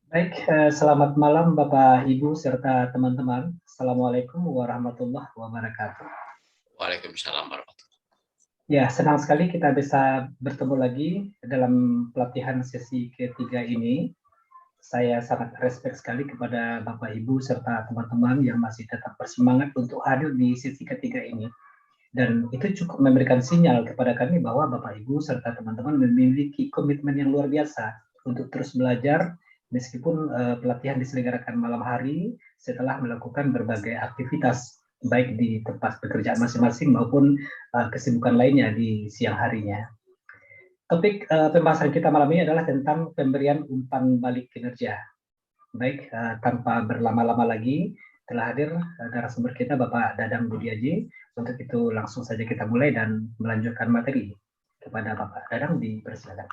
Baik, selamat malam Bapak, Ibu, serta teman-teman. Assalamualaikum warahmatullahi wabarakatuh. Waalaikumsalam warahmatullahi. Ya, senang sekali kita bisa bertemu lagi dalam pelatihan sesi ketiga ini. Saya sangat respect sekali kepada Bapak, Ibu, serta teman-teman yang masih tetap bersemangat untuk hadir di sesi ketiga ini. Dan itu cukup memberikan sinyal kepada kami bahwa Bapak, Ibu, serta teman-teman memiliki komitmen yang luar biasa untuk terus belajar meskipun pelatihan diselenggarakan malam hari setelah melakukan berbagai aktivitas baik di tempat pekerjaan masing-masing maupun kesibukan lainnya di siang harinya. Topik pembahasan kita malam ini adalah tentang pemberian umpan balik kinerja. Baik, tanpa berlama-lama lagi, telah hadir narasumber kita Bapak Dadang Budiaji. Untuk itu langsung saja kita mulai dan melanjutkan materi. Kepada Bapak Dadang, dipersilakan.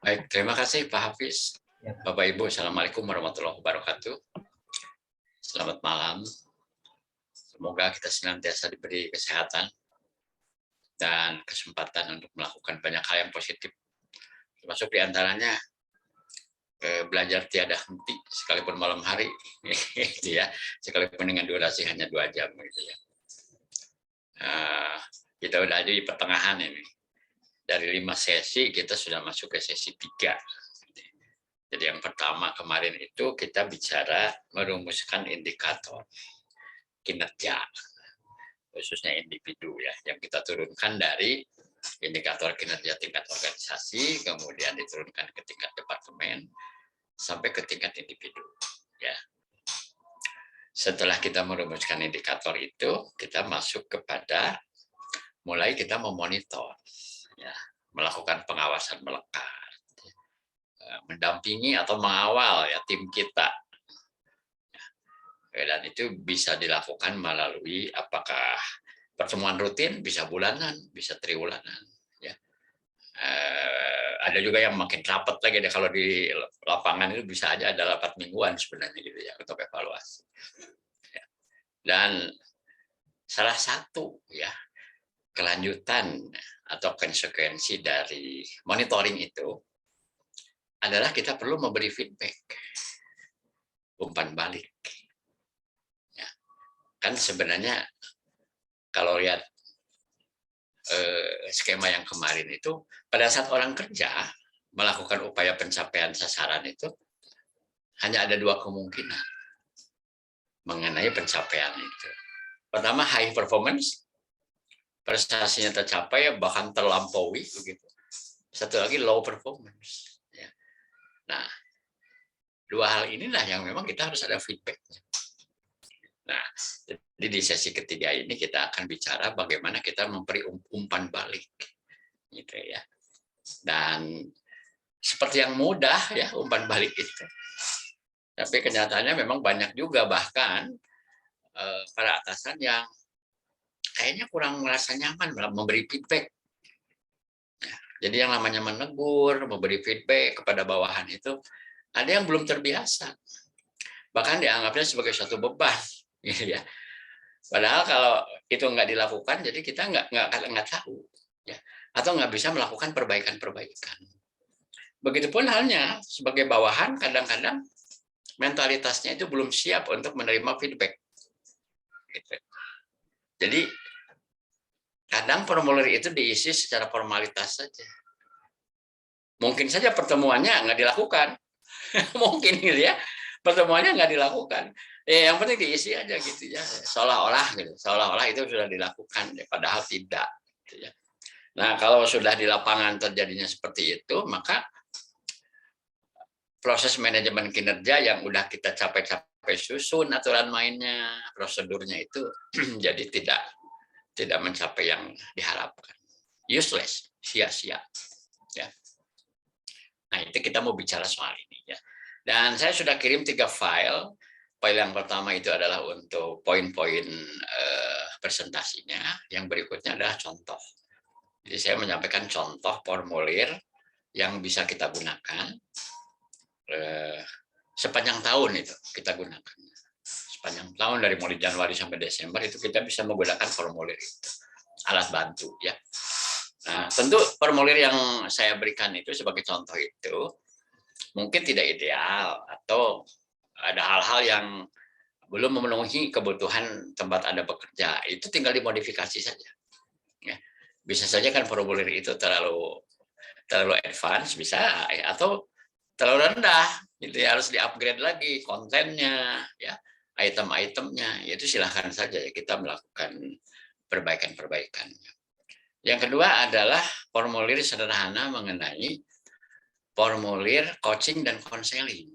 Baik, terima kasih Pak Hafiz. Ya, Bapak Ibu, Assalamualaikum warahmatullahi wabarakatuh. Selamat malam. Semoga kita senantiasa diberi kesehatan dan kesempatan untuk melakukan banyak hal yang positif. Termasuk diantaranya belajar tiada henti sekalipun malam hari, gitu ya. Sekalipun dengan durasi hanya 2 jam, gitu ya. Kita udah ada di pertengahan ini. Dari 5 sesi kita sudah masuk ke sesi 3. Jadi yang pertama kemarin itu kita bicara merumuskan indikator kinerja, khususnya individu ya, yang kita turunkan dari indikator kinerja tingkat organisasi, kemudian diturunkan ke tingkat departemen, sampai ke tingkat individu. Ya. Setelah kita merumuskan indikator itu, kita masuk kepada mulai kita memonitor, ya, melakukan pengawasan melekat, mendampingi atau mengawal ya tim kita. Dan itu bisa dilakukan melalui apakah pertemuan rutin, bisa bulanan, bisa triwulanan. Ya. Ada juga yang makin rapat lagi deh, kalau di lapangan itu bisa aja ada rapat mingguan sebenarnya gitu ya untuk evaluasi. Ya. Dan salah satu ya kelanjutan atau konsekuensi dari monitoring itu adalah kita perlu memberi feedback, umpan balik. Ya. Kan sebenarnya kalau lihat skema yang kemarin itu, pada saat orang kerja melakukan upaya pencapaian sasaran itu, hanya ada 2 kemungkinan mengenai pencapaian itu. Pertama, high performance, prestasinya tercapai bahkan terlampaui begitu. Satu lagi low performance. Ya. Nah, 2 hal inilah yang memang kita harus ada feedbacknya. Nah, jadi di sesi ketiga ini kita akan bicara bagaimana kita memberi umpan balik, gitu ya. Dan seperti yang mudah ya umpan balik itu. Tapi kenyataannya memang banyak juga bahkan para atasan yang kayaknya kurang merasa nyaman memberi feedback. Jadi yang namanya menegur, memberi feedback kepada bawahan itu ada yang belum terbiasa. Bahkan dianggapnya sebagai suatu beban, gitu ya. Padahal kalau itu nggak dilakukan, jadi kita nggak tahu, ya. Atau nggak bisa melakukan perbaikan-perbaikan. Begitupun halnya sebagai bawahan, kadang-kadang mentalitasnya itu belum siap untuk menerima feedback. Gitu. Jadi kadang formulir itu diisi secara formalitas saja. Mungkin saja pertemuannya nggak dilakukan, mungkin gitu ya, pertemuannya nggak dilakukan. Yang penting diisi aja gitu ya, seolah-olah gitu, seolah-olah itu sudah dilakukan, padahal tidak. Gitu ya. Nah kalau sudah di lapangan terjadinya seperti itu, maka proses manajemen kinerja yang udah kita capai susun aturan mainnya, prosedurnya itu jadi tidak mencapai yang diharapkan, useless, sia-sia. Ya. Nah itu kita mau bicara soal ini ya. Dan saya sudah kirim 3 file. File yang pertama itu adalah untuk poin-poin presentasinya. Yang berikutnya adalah contoh. Jadi saya menyampaikan contoh formulir yang bisa kita gunakan sepanjang tahun itu kita gunakan. Sepanjang tahun dari mulai Januari sampai Desember itu kita bisa menggunakan formulir itu, alat bantu ya. Nah, tentu formulir yang saya berikan itu sebagai contoh itu mungkin tidak ideal atau ada hal-hal yang belum memenuhi kebutuhan tempat Anda bekerja, itu tinggal dimodifikasi saja. Ya. Bisa saja kan formulir itu terlalu advance bisa, atau terlalu rendah, gitu ya, harus di-upgrade lagi kontennya, ya, item-itemnya, itu silahkan saja ya kita melakukan perbaikan-perbaikan. Yang kedua adalah formulir sederhana mengenai formulir coaching dan konseling.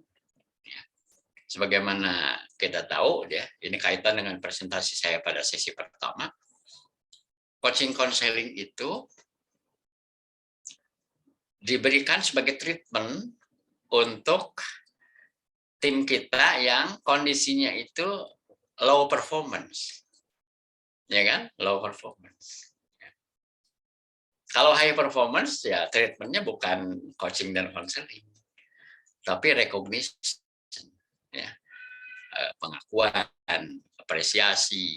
Sebagaimana kita tahu, ya, ini kaitan dengan presentasi saya pada sesi pertama. Coaching konseling itu diberikan sebagai treatment untuk tim kita yang kondisinya itu low performance, ya kan, low performance. Kalau high performance ya treatmentnya bukan coaching dan konseling, tapi recognition, ya, pengakuan, apresiasi,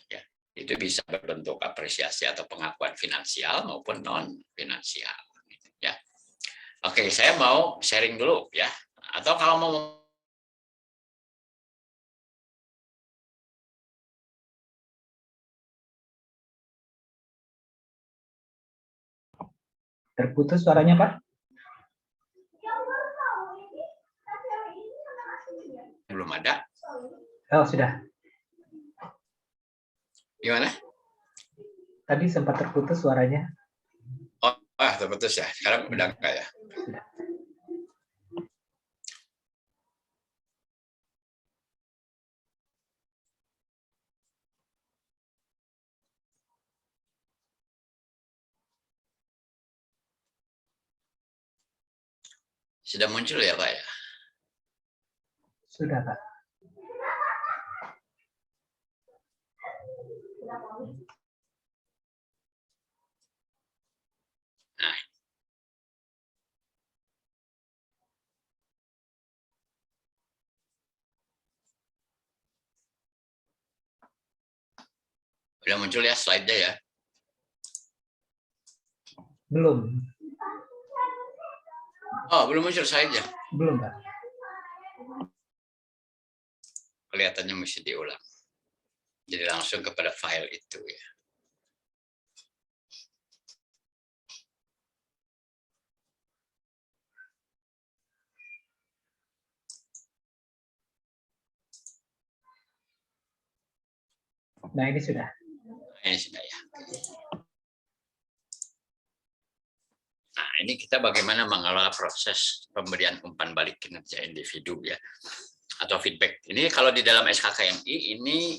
ya, itu bisa berbentuk apresiasi atau pengakuan finansial maupun non finansial, ya. Oke, saya mau sharing dulu ya, atau kalau mau Terputus suaranya, Pak? belum ada. Oh, sudah. Gimana? Tadi sempat terputus suaranya. Oh, terputus ya. Sekarang udah enggak ya? Sudah muncul ya, Pak ya? Sudah, Pak. Nah, udah muncul ya slide-nya ya? Belum. Oh, belum muncul slide-nya? Belum, Pak. Kelihatannya mesti diulang. Jadi langsung kepada file itu ya. Nah, ini sudah. Ini sudah ya. Nah, ini kita bagaimana mengelola proses pemberian umpan balik kinerja individu ya, atau feedback. Ini kalau di dalam SKKMI ini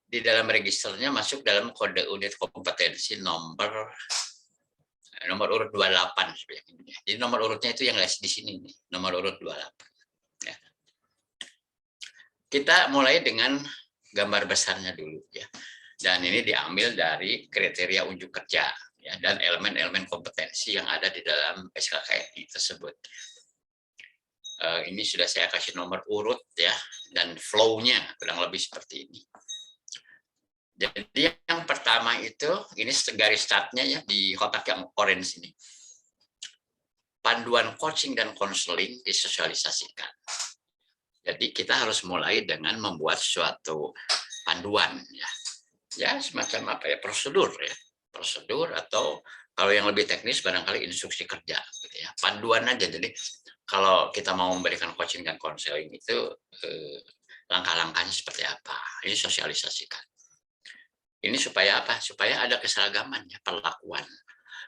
di dalam registernya masuk dalam kode unit kompetensi nomor urut 28 sebenarnya. Jadi nomor urutnya itu yang di sini nih, nomor urut 28. Ya. Kita mulai dengan gambar besarnya dulu ya. Dan ini diambil dari kriteria unjuk kerja ya, dan elemen-elemen kompetensi yang ada di dalam SKKMI tersebut. Ini sudah saya kasih nomor urut ya, dan flow-nya kurang lebih seperti ini. Jadi yang pertama itu, ini garis startnya ya di kotak yang orange ini. Panduan coaching dan konseling disosialisasikan. Jadi kita harus mulai dengan membuat suatu panduan ya. Ya semacam apa ya, prosedur ya. Prosedur atau kalau yang lebih teknis barangkali instruksi kerja gitu ya. Panduan aja. Jadi kalau kita mau memberikan coaching dan konseling itu langkah-langkahnya seperti apa. Ini sosialisasikan. Ini supaya apa? Supaya ada keseragaman ya, perlakuan.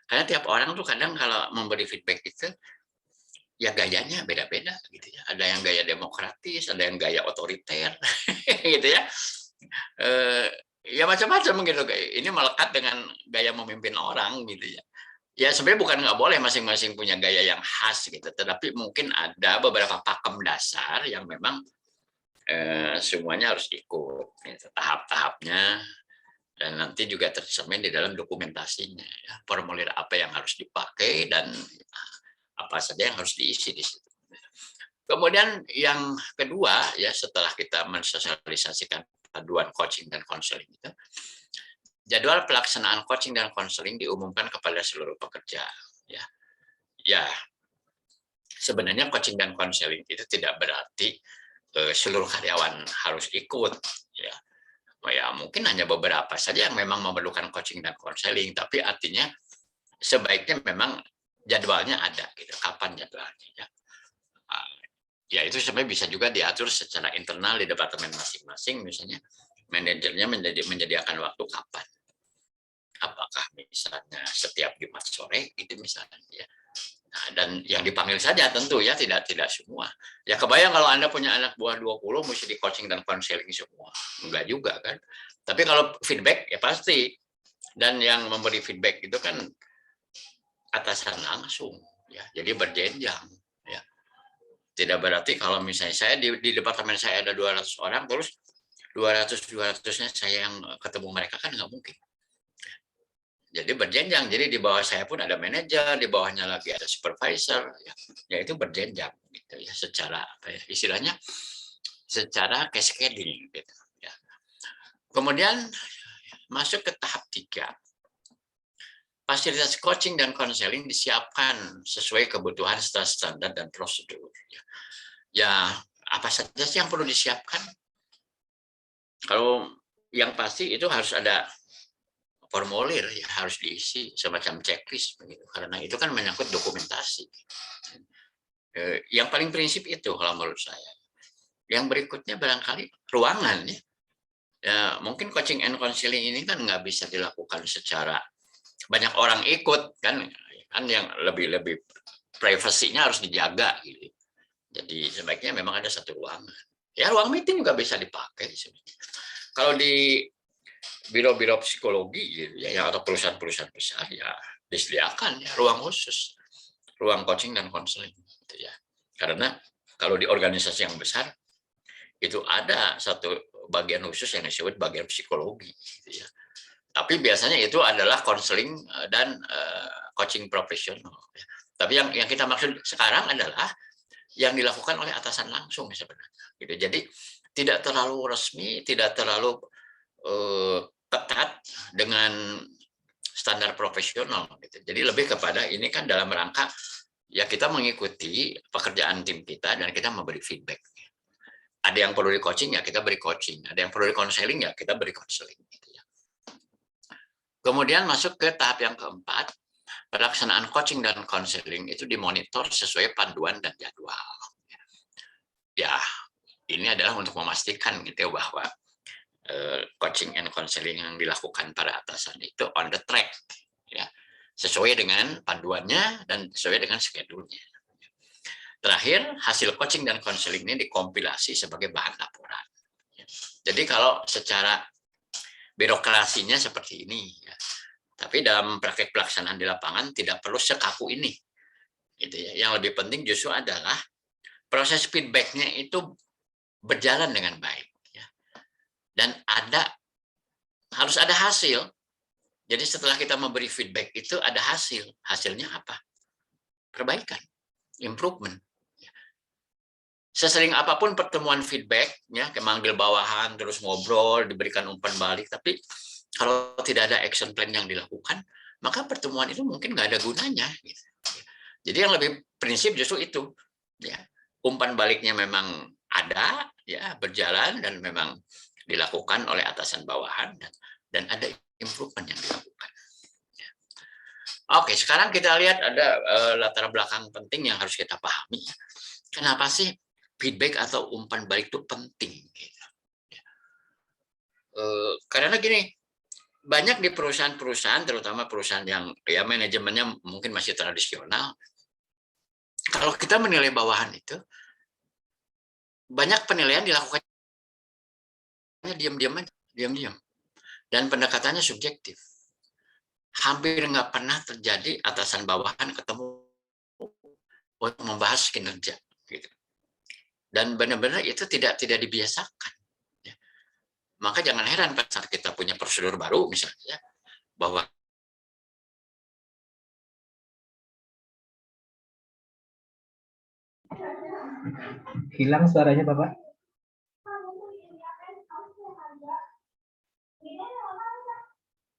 Karena tiap orang tuh kadang kalau memberi feedback itu ya gayanya beda-beda gitu ya. Ada yang gaya demokratis, ada yang gaya otoriter gitu ya. Ya macam-macam gitu. Ini melekat dengan gaya memimpin orang gitu ya. Ya sebenarnya bukan nggak boleh masing-masing punya gaya yang khas gitu, tetapi mungkin ada beberapa pakem dasar yang memang semuanya harus ikut gitu, tahap-tahapnya. Dan nanti juga tercermin di dalam dokumentasinya, ya, formulir apa yang harus dipakai dan apa saja yang harus diisi di situ. Kemudian yang kedua ya, setelah kita mensosialisasikan panduan coaching dan konseling itu, jadwal pelaksanaan coaching dan konseling diumumkan kepada seluruh pekerja. Ya, sebenarnya coaching dan konseling itu tidak berarti seluruh karyawan harus ikut, ya. Ya mungkin hanya beberapa saja yang memang memerlukan coaching dan konseling, tapi artinya sebaiknya memang jadwalnya ada, gitu. Kapan jadwalnya? Ya. Ya itu sebenarnya bisa juga diatur secara internal di departemen masing-masing, misalnya manajernya menyediakan waktu kapan. Apakah misalnya setiap Jumat sore itu misalnya, ya. Nah, dan yang dipanggil saja tentu ya, tidak semua. Ya kebayang kalau Anda punya anak buah 20 mesti di coaching dan konseling semua. Enggak juga kan. Tapi kalau feedback ya pasti. Dan yang memberi feedback itu kan atasan langsung, ya. Jadi berjenjang, ya. Tidak berarti kalau misalnya saya di departemen saya ada 200 orang, terus 200-200-nya saya yang ketemu mereka, kan nggak mungkin. Jadi berjenjang, jadi di bawah saya pun ada manajer, di bawahnya lagi ada supervisor, ya itu berjenjang, gitu ya, secara apa ya, istilahnya secara cascading, gitu ya. Kemudian masuk ke tahap 3. Fasilitas coaching dan konseling disiapkan sesuai kebutuhan standar dan prosedur. Ya, apa saja sih yang perlu disiapkan? Kalau yang pasti itu harus ada formulir, ya harus diisi semacam checklist begitu, karena itu kan menyangkut dokumentasi. Yang paling prinsip itu kalau menurut saya. Yang berikutnya barangkali ruangan, ya. Ya mungkin coaching and counseling ini kan nggak bisa dilakukan secara banyak orang ikut, kan yang lebih privasinya harus dijaga gitu. Jadi sebaiknya memang ada satu ruangan. Ya ruang meeting juga bisa dipakai sebenarnya. Kalau di biro-biro psikologi gitu ya, atau perusahaan-perusahaan besar, ya disediakan ya ruang khusus, ruang coaching dan konseling, gitu ya. Karena kalau di organisasi yang besar itu ada satu bagian khusus yang disebut bagian psikologi, gitu ya. Tapi biasanya itu adalah konseling dan coaching profesional. Tapi yang kita maksud sekarang adalah yang dilakukan oleh atasan langsung sebenarnya. Gitu. Jadi tidak terlalu resmi, tidak terlalu ketat dengan standar profesional. Gitu. Jadi lebih kepada ini kan dalam rangka ya kita mengikuti pekerjaan tim kita dan kita memberi feedback. Ada yang perlu di coaching ya kita beri coaching, ada yang perlu di konseling ya kita beri konseling. Gitu ya. Kemudian masuk ke tahap yang keempat, pelaksanaan coaching dan konseling itu dimonitor sesuai panduan dan jadwal. Ya, ini adalah untuk memastikan gitu bahwa coaching and counseling yang dilakukan para atasan itu on the track, ya, sesuai dengan panduannya dan sesuai dengan schedule-nya. Terakhir, hasil coaching dan counseling ini dikompilasi sebagai bahan laporan. Jadi kalau secara birokrasinya seperti ini, ya. Tapi dalam praktek pelaksanaan di lapangan tidak perlu sekaku ini. Gitu ya. Yang lebih penting justru adalah proses feedback-nya itu berjalan dengan baik. Ya. Dan harus ada hasil. Jadi setelah kita memberi feedback itu ada hasil. Hasilnya apa? Perbaikan, improvement. Sesering apapun pertemuan feedback, ya, memanggil bawahan, terus ngobrol, diberikan umpan balik, tapi kalau tidak ada action plan yang dilakukan, maka pertemuan itu mungkin nggak ada gunanya. Gitu. Jadi yang lebih prinsip justru itu, ya, umpan baliknya memang ada, ya, berjalan dan memang dilakukan oleh atasan bawahan dan ada improvement yang dilakukan. Ya. Oke, sekarang kita lihat ada latar belakang penting yang harus kita pahami. Kenapa sih feedback atau umpan balik itu penting? Gitu. Ya. Karena gini, banyak di perusahaan-perusahaan, terutama perusahaan yang ya manajemennya mungkin masih tradisional, kalau kita menilai bawahan itu, banyak penilaian dilakukan diam-diam, dan pendekatannya subjektif. Hampir nggak pernah terjadi atasan bawahan ketemu untuk membahas kinerja, gitu. Dan benar-benar itu tidak dibiasakan. Ya. Maka jangan heran pada saat kita punya prosedur baru misalnya, bahwa Hilang suaranya Bapak.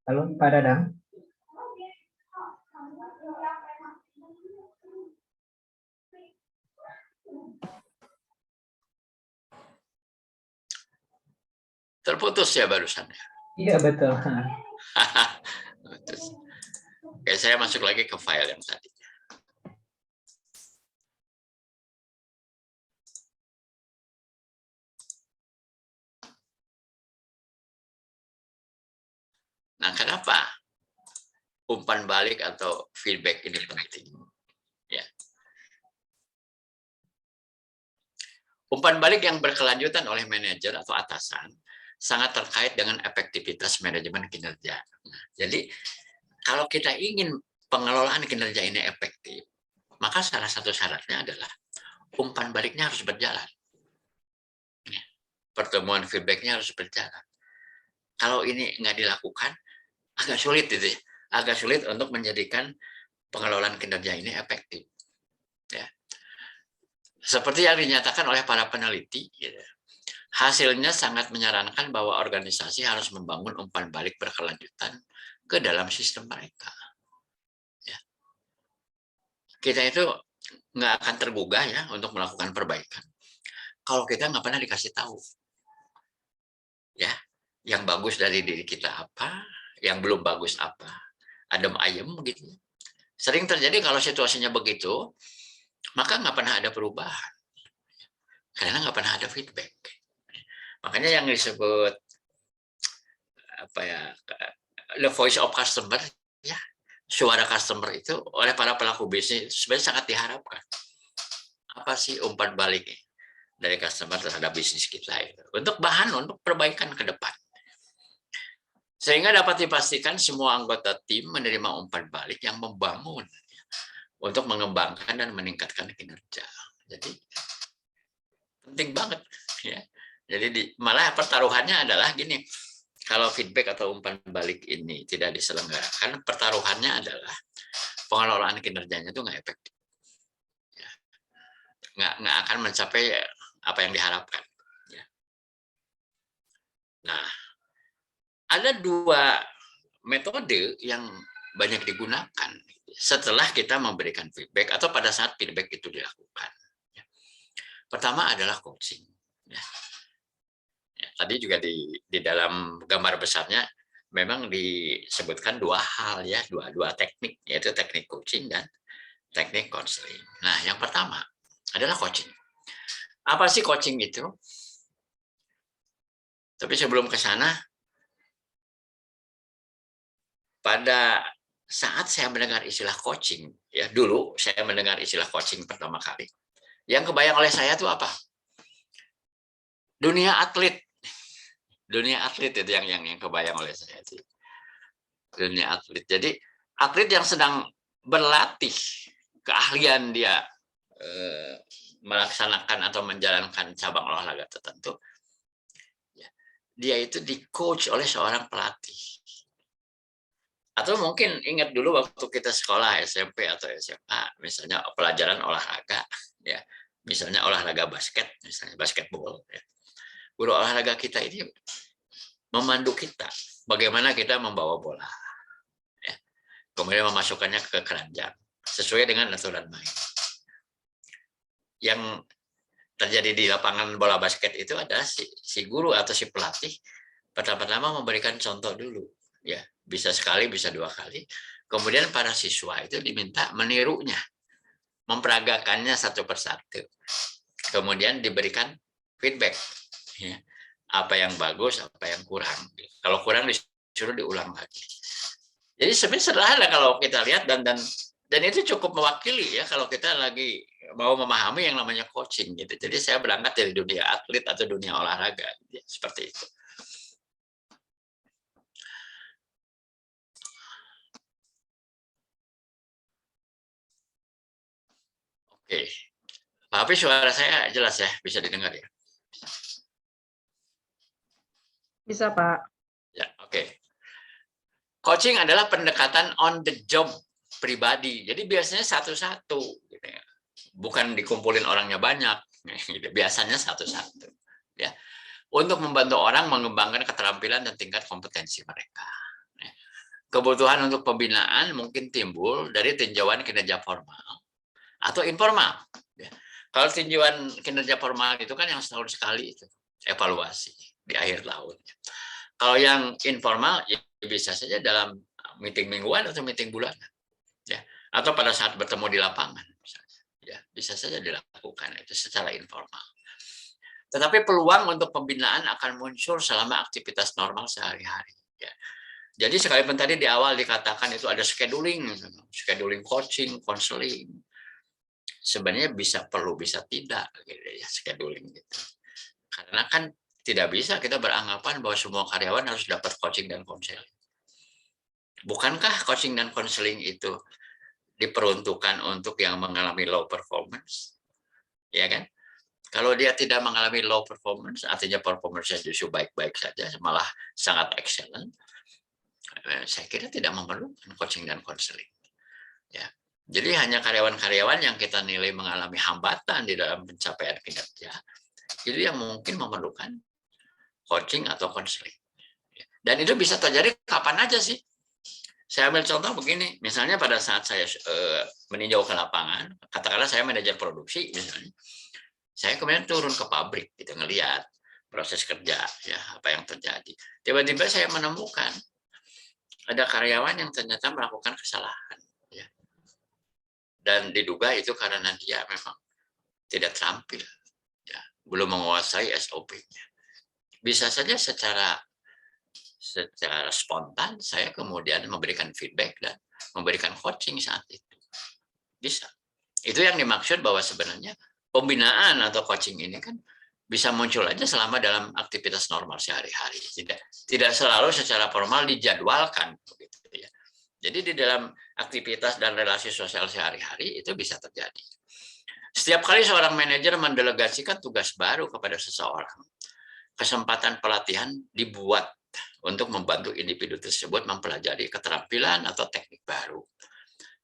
Halo Pak Dadang. Terputus ya barusan. Iya, betul. Putus. Oke, saya masuk lagi ke file yang tadi. Nah, kenapa umpan balik atau feedback ini penting? Ya. Umpan balik yang berkelanjutan oleh manajer atau atasan sangat terkait dengan efektivitas manajemen kinerja. Nah, jadi kalau kita ingin pengelolaan kinerja ini efektif, maka salah satu syaratnya adalah umpan baliknya harus berjalan. Pertemuan feedbacknya harus berjalan. Kalau ini nggak dilakukan, agak sulit itu ya. Agak sulit untuk menjadikan pengelolaan kinerja ini efektif. Ya. Seperti yang dinyatakan oleh para peneliti, gitu. Hasilnya sangat menyarankan bahwa organisasi harus membangun umpan balik berkelanjutan ke dalam sistem mereka. Ya. Kita itu nggak akan tergugah ya untuk melakukan perbaikan kalau kita nggak pernah dikasih tahu. Ya, yang bagus dari diri kita apa, yang belum bagus apa, adem ayem gitu. Sering terjadi kalau situasinya begitu, maka nggak pernah ada perubahan, karena nggak pernah ada feedback. Makanya yang disebut apa ya, the voice of customer, ya, suara customer itu oleh para pelaku bisnis sebenarnya sangat diharapkan. Apa sih umpan balik dari customer terhadap bisnis kita itu, untuk bahan untuk perbaikan ke depan. Sehingga dapat dipastikan semua anggota tim menerima umpan balik yang membangun untuk mengembangkan dan meningkatkan kinerja. Jadi penting banget ya. Jadi malah pertaruhannya adalah gini, kalau feedback atau umpan balik ini tidak diselenggarakan, pertaruhannya adalah pengelolaan kinerjanya itu nggak efektif, ya. Nggak akan mencapai apa yang diharapkan. Ya. Nah, ada dua metode yang banyak digunakan setelah kita memberikan feedback atau pada saat feedback itu dilakukan. Pertama adalah coaching. Ya, tadi juga di dalam gambar besarnya memang disebutkan dua hal ya, dua teknik, yaitu teknik coaching dan teknik counseling. Nah, yang pertama adalah coaching. Apa sih coaching itu? Tapi sebelum ke sana, pada saat saya mendengar istilah coaching, ya dulu saya mendengar istilah coaching pertama kali, yang kebayang oleh saya itu apa? Dunia atlet itu yang kebayang oleh saya itu. Dunia atlet. Jadi atlet yang sedang berlatih keahlian dia melaksanakan atau menjalankan cabang olahraga tertentu, dia itu di coach oleh seorang pelatih. Atau mungkin ingat dulu waktu kita sekolah SMP atau SMA, misalnya pelajaran olahraga, ya, misalnya olahraga basket, misalnya basketball, ya. Guru olahraga kita ini memandu kita bagaimana kita membawa bola, ya. Kemudian memasukkannya ke keranjang sesuai dengan aturan main. Yang terjadi di lapangan bola basket itu adalah si guru atau si pelatih pertama-tama memberikan contoh dulu, ya, bisa sekali, bisa dua kali. Kemudian para siswa itu diminta menirunya, memperagakannya satu persatu. Kemudian diberikan feedback, ya, apa yang bagus, apa yang kurang. Kalau kurang disuruh diulang lagi. Jadi sebenarnya sederhana kalau kita lihat dan itu cukup mewakili ya kalau kita lagi mau memahami yang namanya coaching gitu. Jadi saya berangkat dari dunia atlet atau dunia olahraga, ya, seperti itu. Oke, tapi suara saya jelas ya, bisa didengar ya? Bisa, Pak. Ya, oke. Coaching adalah pendekatan on the job pribadi. Jadi biasanya satu-satu, gitu ya. Bukan dikumpulin orangnya banyak, gitu. Biasanya satu-satu, ya. Untuk membantu orang mengembangkan keterampilan dan tingkat kompetensi mereka. Kebutuhan untuk pembinaan mungkin timbul dari tinjauan kinerja formal atau informal. Kalau tinjauan kinerja formal itu kan yang setahun sekali itu evaluasi. di akhir tahun. Kalau yang informal ya bisa saja dalam meeting mingguan atau meeting bulanan, ya, atau pada saat bertemu di lapangan, misalnya. Ya, bisa saja dilakukan itu secara informal. Tetapi peluang untuk pembinaan akan muncul selama aktivitas normal sehari-hari. Ya. Jadi sekalipun tadi di awal dikatakan itu ada scheduling coaching, konseling, sebenarnya perlu bisa tidak gitu ya, scheduling gitu. Karena kan tidak bisa kita beranggapan bahwa semua karyawan harus dapat coaching dan konseling. Bukankah coaching dan konseling itu diperuntukkan untuk yang mengalami low performance? Ya kan? Kalau dia tidak mengalami low performance, artinya performance-nya justru baik-baik saja, malah sangat excellent, saya kira tidak memerlukan coaching dan konseling. Ya. Jadi hanya karyawan-karyawan yang kita nilai mengalami hambatan di dalam pencapaian kinerja, itu yang mungkin memerlukan coaching atau konseling. Dan itu bisa terjadi kapan aja sih. Saya ambil contoh begini, misalnya pada saat saya meninjau ke lapangan, katakanlah saya manajer produksi misalnya, saya kemudian turun ke pabrik gitu ngelihat proses kerja ya apa yang terjadi. Tiba-tiba saya menemukan ada karyawan yang ternyata melakukan kesalahan ya. Dan diduga itu karena dia memang tidak terampil ya, belum menguasai SOP-nya. Bisa saja secara spontan saya kemudian memberikan feedback dan memberikan coaching saat itu. Bisa. Itu yang dimaksud bahwa sebenarnya pembinaan atau coaching ini kan bisa muncul aja selama dalam aktivitas normal sehari-hari. Tidak selalu secara formal dijadwalkan begitu ya. Jadi di dalam aktivitas dan relasi sosial sehari-hari itu bisa terjadi. Setiap kali seorang manajer mendelegasikan tugas baru kepada seseorang, kesempatan pelatihan dibuat untuk membantu individu tersebut mempelajari keterampilan atau teknik baru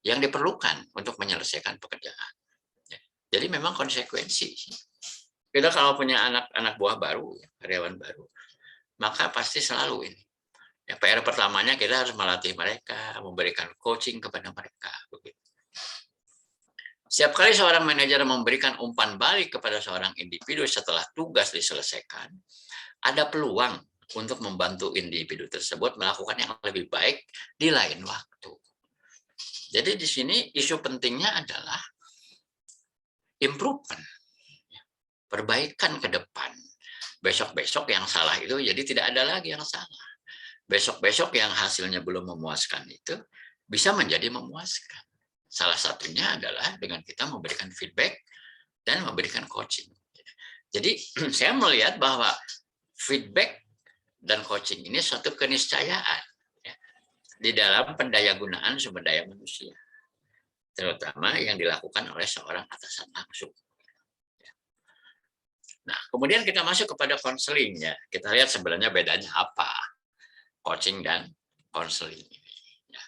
yang diperlukan untuk menyelesaikan pekerjaan. Jadi memang konsekuensi. Kita kalau punya anak buah baru, karyawan baru, maka pasti selalu ini. Ya, PR pertamanya kita harus melatih mereka, memberikan coaching kepada mereka. Begitu. Setiap kali seorang manajer memberikan umpan balik kepada seorang individu setelah tugas diselesaikan, ada peluang untuk membantu individu tersebut melakukan yang lebih baik di lain waktu. Jadi di sini isu pentingnya adalah improvement, perbaikan ke depan. Besok-besok yang salah itu jadi tidak ada lagi yang salah. Besok-besok yang hasilnya belum memuaskan itu bisa menjadi memuaskan. Salah satunya adalah dengan kita memberikan feedback dan memberikan coaching. Jadi saya melihat bahwa feedback dan coaching ini suatu keniscayaan ya, di dalam pendayagunaan sumber daya manusia, terutama yang dilakukan oleh seorang atasan langsung. Nah, kemudian kita masuk kepada konseling ya. Kita lihat sebenarnya bedanya apa coaching dan konseling ini. Ya.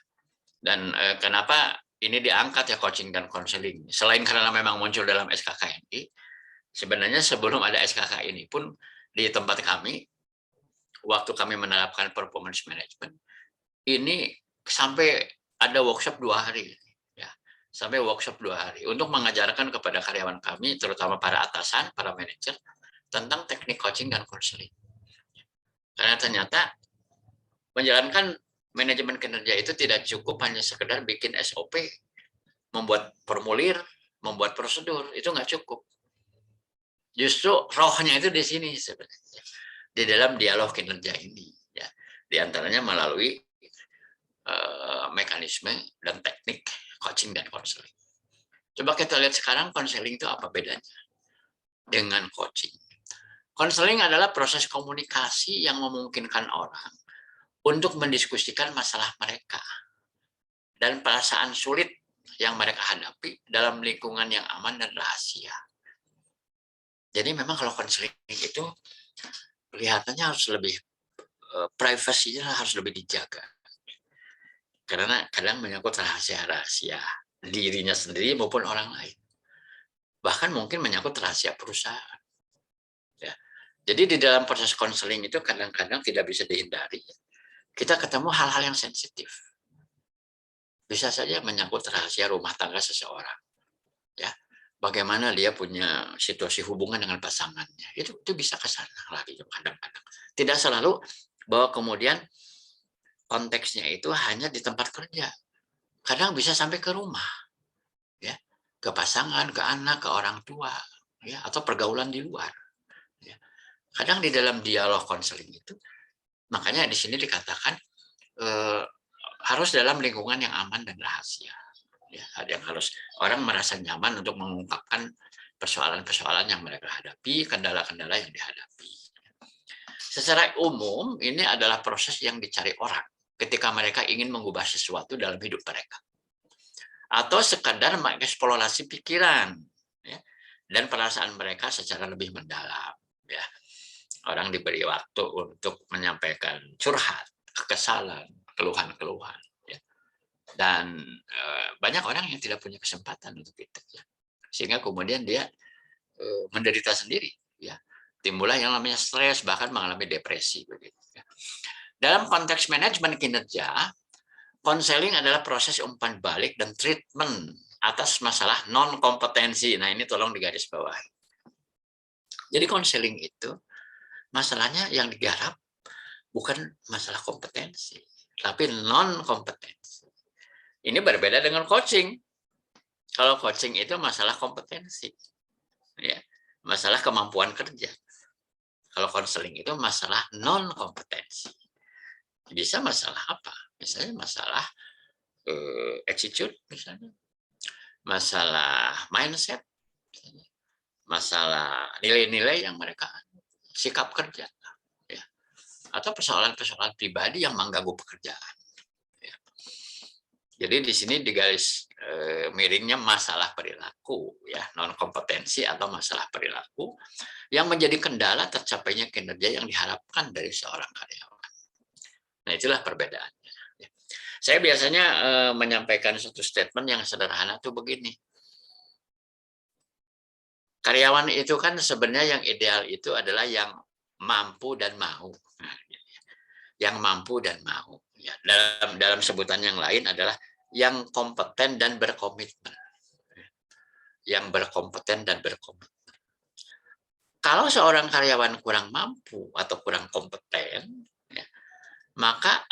Dan kenapa ini diangkat ya coaching dan konseling? Selain karena memang muncul dalam SKKNI, sebenarnya sebelum ada SKK ini pun di tempat kami, waktu kami menerapkan performance management, ini sampai ada workshop 2 hari. Ya. Sampai workshop 2 hari untuk mengajarkan kepada karyawan kami, terutama para atasan, para manajer, tentang teknik coaching dan konseling. Karena ternyata menjalankan manajemen kinerja itu tidak cukup hanya sekedar bikin SOP, membuat formulir, membuat prosedur, itu nggak cukup. Justru rohnya itu di sini sebenarnya, di dalam dialog kinerja ini. Ya. Di antaranya melalui mekanisme dan teknik coaching dan konseling. Coba kita lihat sekarang konseling itu apa bedanya dengan coaching. Konseling adalah proses komunikasi yang memungkinkan orang untuk mendiskusikan masalah mereka dan perasaan sulit yang mereka hadapi dalam lingkungan yang aman dan rahasia. Jadi memang kalau konseling itu kelihatannya harus lebih privasinya harus lebih dijaga. Karena kadang menyangkut rahasia-rahasia dirinya sendiri maupun orang lain. Bahkan mungkin menyangkut rahasia perusahaan. Ya. Jadi di dalam proses konseling itu kadang-kadang tidak bisa dihindari. Kita ketemu hal-hal yang sensitif. Bisa saja menyangkut rahasia rumah tangga seseorang. Ya. bagaimana dia punya situasi hubungan dengan pasangannya. Itu bisa ke sana lagi kadang-kadang. Tidak selalu bahwa kemudian konteksnya itu hanya di tempat kerja. Kadang bisa sampai ke rumah, ya, ke pasangan, ke anak, ke orang tua, ya, atau pergaulan di luar. Ya. Kadang di dalam dialog konseling itu, makanya di sini dikatakan harus dalam lingkungan yang aman dan rahasia. Ya, ada yang harus orang merasa nyaman untuk mengungkapkan persoalan-persoalan yang mereka hadapi, kendala-kendala yang dihadapi. Secara umum, ini adalah proses yang dicari orang ketika mereka ingin mengubah sesuatu dalam hidup mereka. Atau sekadar mengeksplorasi pikiran, ya, dan perasaan mereka secara lebih mendalam. Ya. Orang diberi waktu untuk menyampaikan curhat, kekesalan, keluhan-keluhan. Ya. Dan banyak orang yang tidak punya kesempatan untuk itu. Ya. Sehingga kemudian dia menderita sendiri. Ya. Timbullah yang namanya stres, bahkan mengalami depresi. Begitu. Ya. Dalam konteks manajemen kinerja, konseling adalah proses umpan balik dan treatment atas masalah non-kompetensi. Nah, ini tolong digaris bawahi. Jadi konseling itu masalahnya yang digarap bukan masalah kompetensi, tapi non-kompetensi. Ini berbeda dengan coaching. Kalau coaching itu masalah kompetensi, ya, masalah kemampuan kerja. Kalau konseling itu masalah non-kompetensi. Bisa masalah apa? Misalnya masalah attitude, misalnya masalah mindset, masalah nilai-nilai yang mereka sikap kerja, ya, atau persoalan-persoalan pribadi yang mengganggu pekerjaan. Ya. Jadi di sini di garis miringnya masalah perilaku, ya, non kompetensi atau masalah perilaku yang menjadi kendala tercapainya kinerja yang diharapkan dari seorang karyawan. Nah, itulah perbedaannya. Ya. Saya biasanya menyampaikan satu statement yang sederhana tuh begini. Karyawan itu kan sebenarnya yang ideal itu adalah yang mampu dan mau. Nah, yang mampu dan mau. Ya, dalam sebutan yang lain adalah yang kompeten dan berkomitmen. Yang berkompeten dan berkomitmen. Kalau seorang karyawan kurang mampu atau kurang kompeten, ya, maka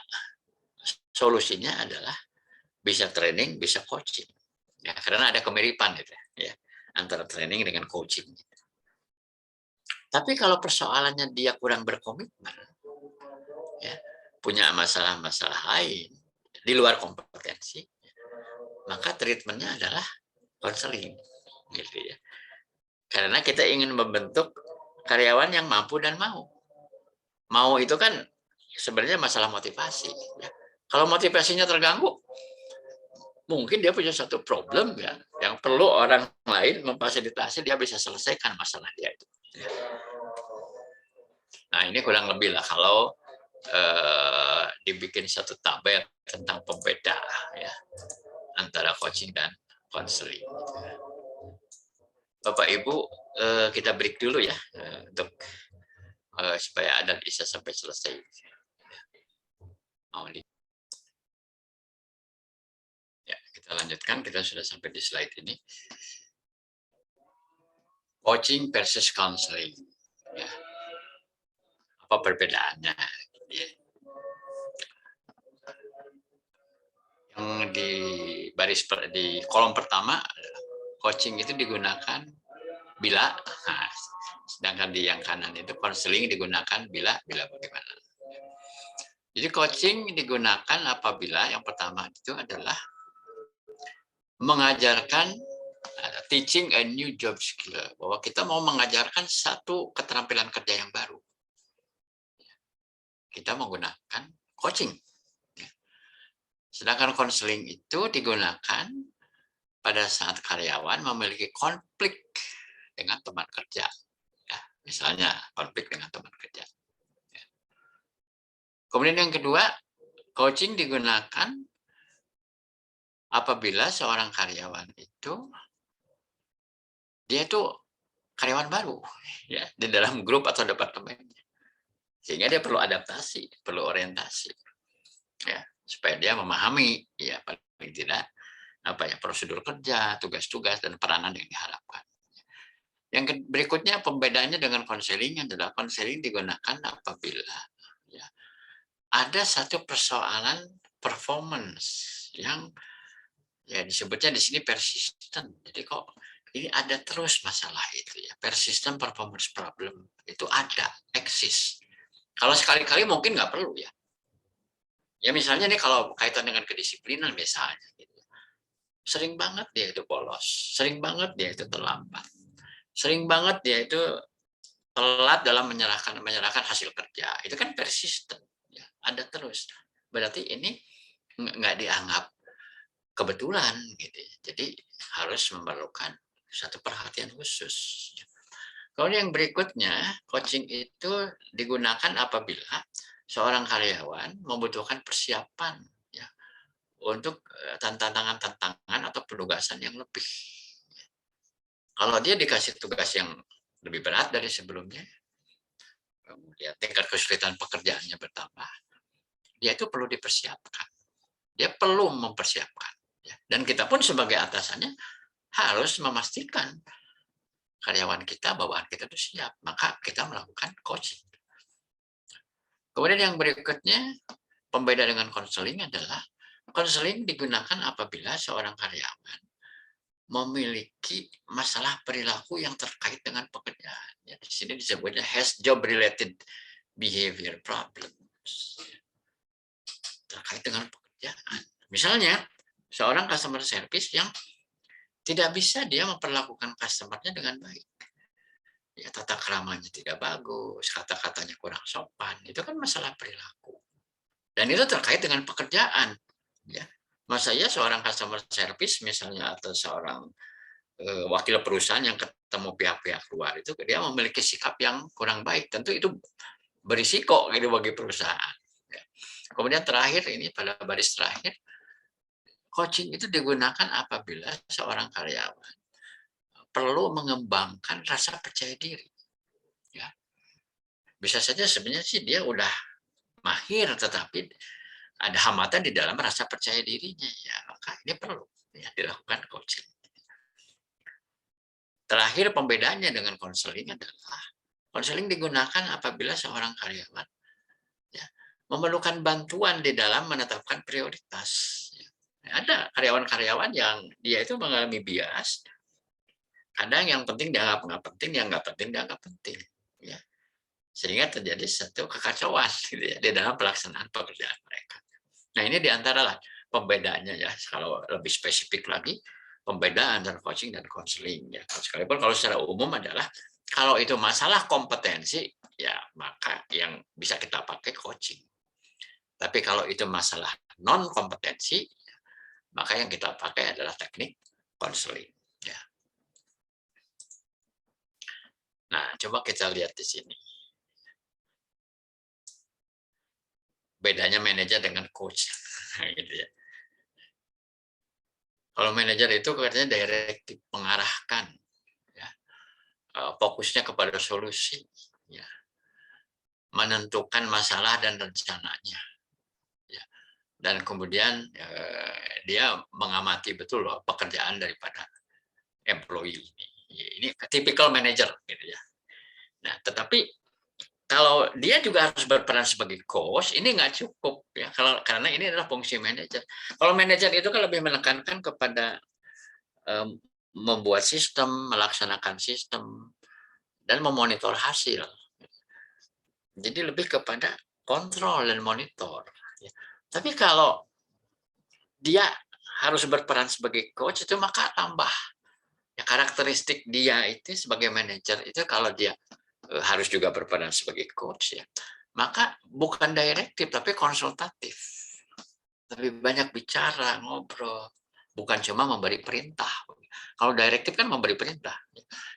solusinya adalah bisa training, bisa coaching. Ya, karena ada kemiripan gitu, ya, antara training dengan coaching. Tapi kalau persoalannya dia kurang berkomitmen, ya, punya masalah-masalah lain di luar kompetensi, maka treatmentnya adalah konseling, gitu ya. Karena kita ingin membentuk karyawan yang mampu dan mau. Mau itu kan sebenarnya masalah motivasi. Ya. Kalau motivasinya terganggu, mungkin dia punya satu problem ya, yang perlu orang lain memfasilitasi dia bisa selesaikan masalah dia itu. Ya. Nah, ini kurang lebih lah kalau dibikin satu tabel tentang pembeda ya antara coaching dan konseling. Bapak Ibu, kita break dulu ya untuk supaya Adan bisa sampai selesai. Ya, kita lanjutkan. Kita sudah sampai di slide ini. Coaching versus counseling. Ya. Apa perbedaannya? Ya. Yang di kolom pertama, coaching itu digunakan bila, nah, sedangkan di yang kanan itu counseling digunakan bila bagaimana. Jadi coaching digunakan apabila yang pertama itu adalah mengajarkan teaching a new job skill, bahwa kita mau mengajarkan satu keterampilan kerja yang baru. Kita menggunakan coaching. Sedangkan konseling itu digunakan pada saat karyawan memiliki konflik dengan teman kerja. Ya, misalnya konflik dengan teman kerja. Ya. Kemudian yang kedua, coaching digunakan apabila seorang karyawan itu dia tuh karyawan baru ya di dalam grup atau departemen, sehingga dia perlu adaptasi, perlu orientasi ya supaya dia memahami ya paling tidak prosedur kerja, tugas-tugas, dan peranan yang diharapkan. Yang berikutnya pembedaannya dengan konseling adalah konseling digunakan apabila ya, ada satu persoalan performance yang ya disebutnya di sini persisten. Jadi kok ini ada terus masalah itu ya, persistent performance problem itu ada, eksis. Kalau sekali-kali mungkin nggak perlu ya. Ya misalnya nih kalau kaitan dengan kedisiplinan misalnya, gitu. Sering banget dia itu bolos, sering banget dia itu terlambat, sering banget dia itu telat dalam menyerahkan hasil kerja. Itu kan persisten, ya, ada terus. Berarti ini nggak dianggap kebetulan, gitu. Jadi harus memerlukan satu perhatian khusus. Kemudian yang berikutnya, coaching itu digunakan apabila seorang karyawan membutuhkan persiapan ya, untuk tantangan-tantangan atau penugasan yang lebih. Kalau dia dikasih tugas yang lebih berat dari sebelumnya, kemudian tingkat kesulitan pekerjaannya bertambah, dia itu perlu dipersiapkan. Dia perlu mempersiapkan. Ya. Dan kita pun sebagai atasannya harus memastikan karyawan kita, bawahan kita itu siap. Maka kita melakukan coaching. Kemudian yang berikutnya, pembeda dengan konseling adalah konseling digunakan apabila seorang karyawan memiliki masalah perilaku yang terkait dengan pekerjaan. Ya, di sini disebutnya has job related behavior problems terkait dengan pekerjaan. Misalnya seorang customer service yang tidak bisa dia memperlakukan customer-nya dengan baik. Ya, tata keramanya tidak bagus, kata-katanya kurang sopan, itu kan masalah perilaku. Dan itu terkait dengan pekerjaan. Ya. Masa ya seorang customer service misalnya atau seorang wakil perusahaan yang ketemu pihak-pihak luar itu dia memiliki sikap yang kurang baik, tentu itu berisiko gitu bagi perusahaan. Ya. Kemudian terakhir ini pada baris terakhir, coaching itu digunakan apabila seorang karyawan perlu mengembangkan rasa percaya diri. Ya. Bisa saja sebenarnya sih dia udah mahir, tetapi ada hambatan di dalam rasa percaya dirinya. Ya, maka ini perlu ya, dilakukan coaching. Terakhir pembedaannya dengan konseling adalah konseling digunakan apabila seorang karyawan ya, memerlukan bantuan di dalam menetapkan prioritas. Ya. Ada karyawan-karyawan yang dia itu mengalami bias, kadang yang penting dianggap nggak penting, yang nggak penting dianggap penting. Ya. Sehingga terjadi satu kekacauan gitu ya, di dalam pelaksanaan pekerjaan mereka. Nah ini diantara lah pembedaannya ya, kalau lebih spesifik lagi, pembedaan antara coaching dan konseling ya. Sekalipun kalau secara umum adalah kalau itu masalah kompetensi ya maka yang bisa kita pakai coaching. Tapi kalau itu masalah non kompetensi maka yang kita pakai adalah teknik konseling ya. Nah, coba kita lihat di sini. Bedanya manajer dengan coach gitu ya. Kalau manajer itu katanya direktif, mengarahkan, ya. Fokusnya kepada solusi, ya. Menentukan masalah dan rencananya, ya. Dan kemudian dia mengamati betul loh pekerjaan daripada employee ini. Ini typical manager, gitu ya. Nah, tetapi kalau dia juga harus berperan sebagai coach, ini nggak cukup ya. Karena ini adalah fungsi manajer. Kalau manajer itu kan lebih menekankan kepada membuat sistem, melaksanakan sistem, dan memonitor hasil. Jadi lebih kepada kontrol dan monitor. Tapi kalau dia harus berperan sebagai coach itu maka tambah ya, karakteristik dia itu sebagai manajer itu kalau dia harus juga berperan sebagai coach ya, maka bukan direktif tapi konsultatif. Lebih banyak bicara, ngobrol, bukan cuma memberi perintah. Kalau direktif kan memberi perintah,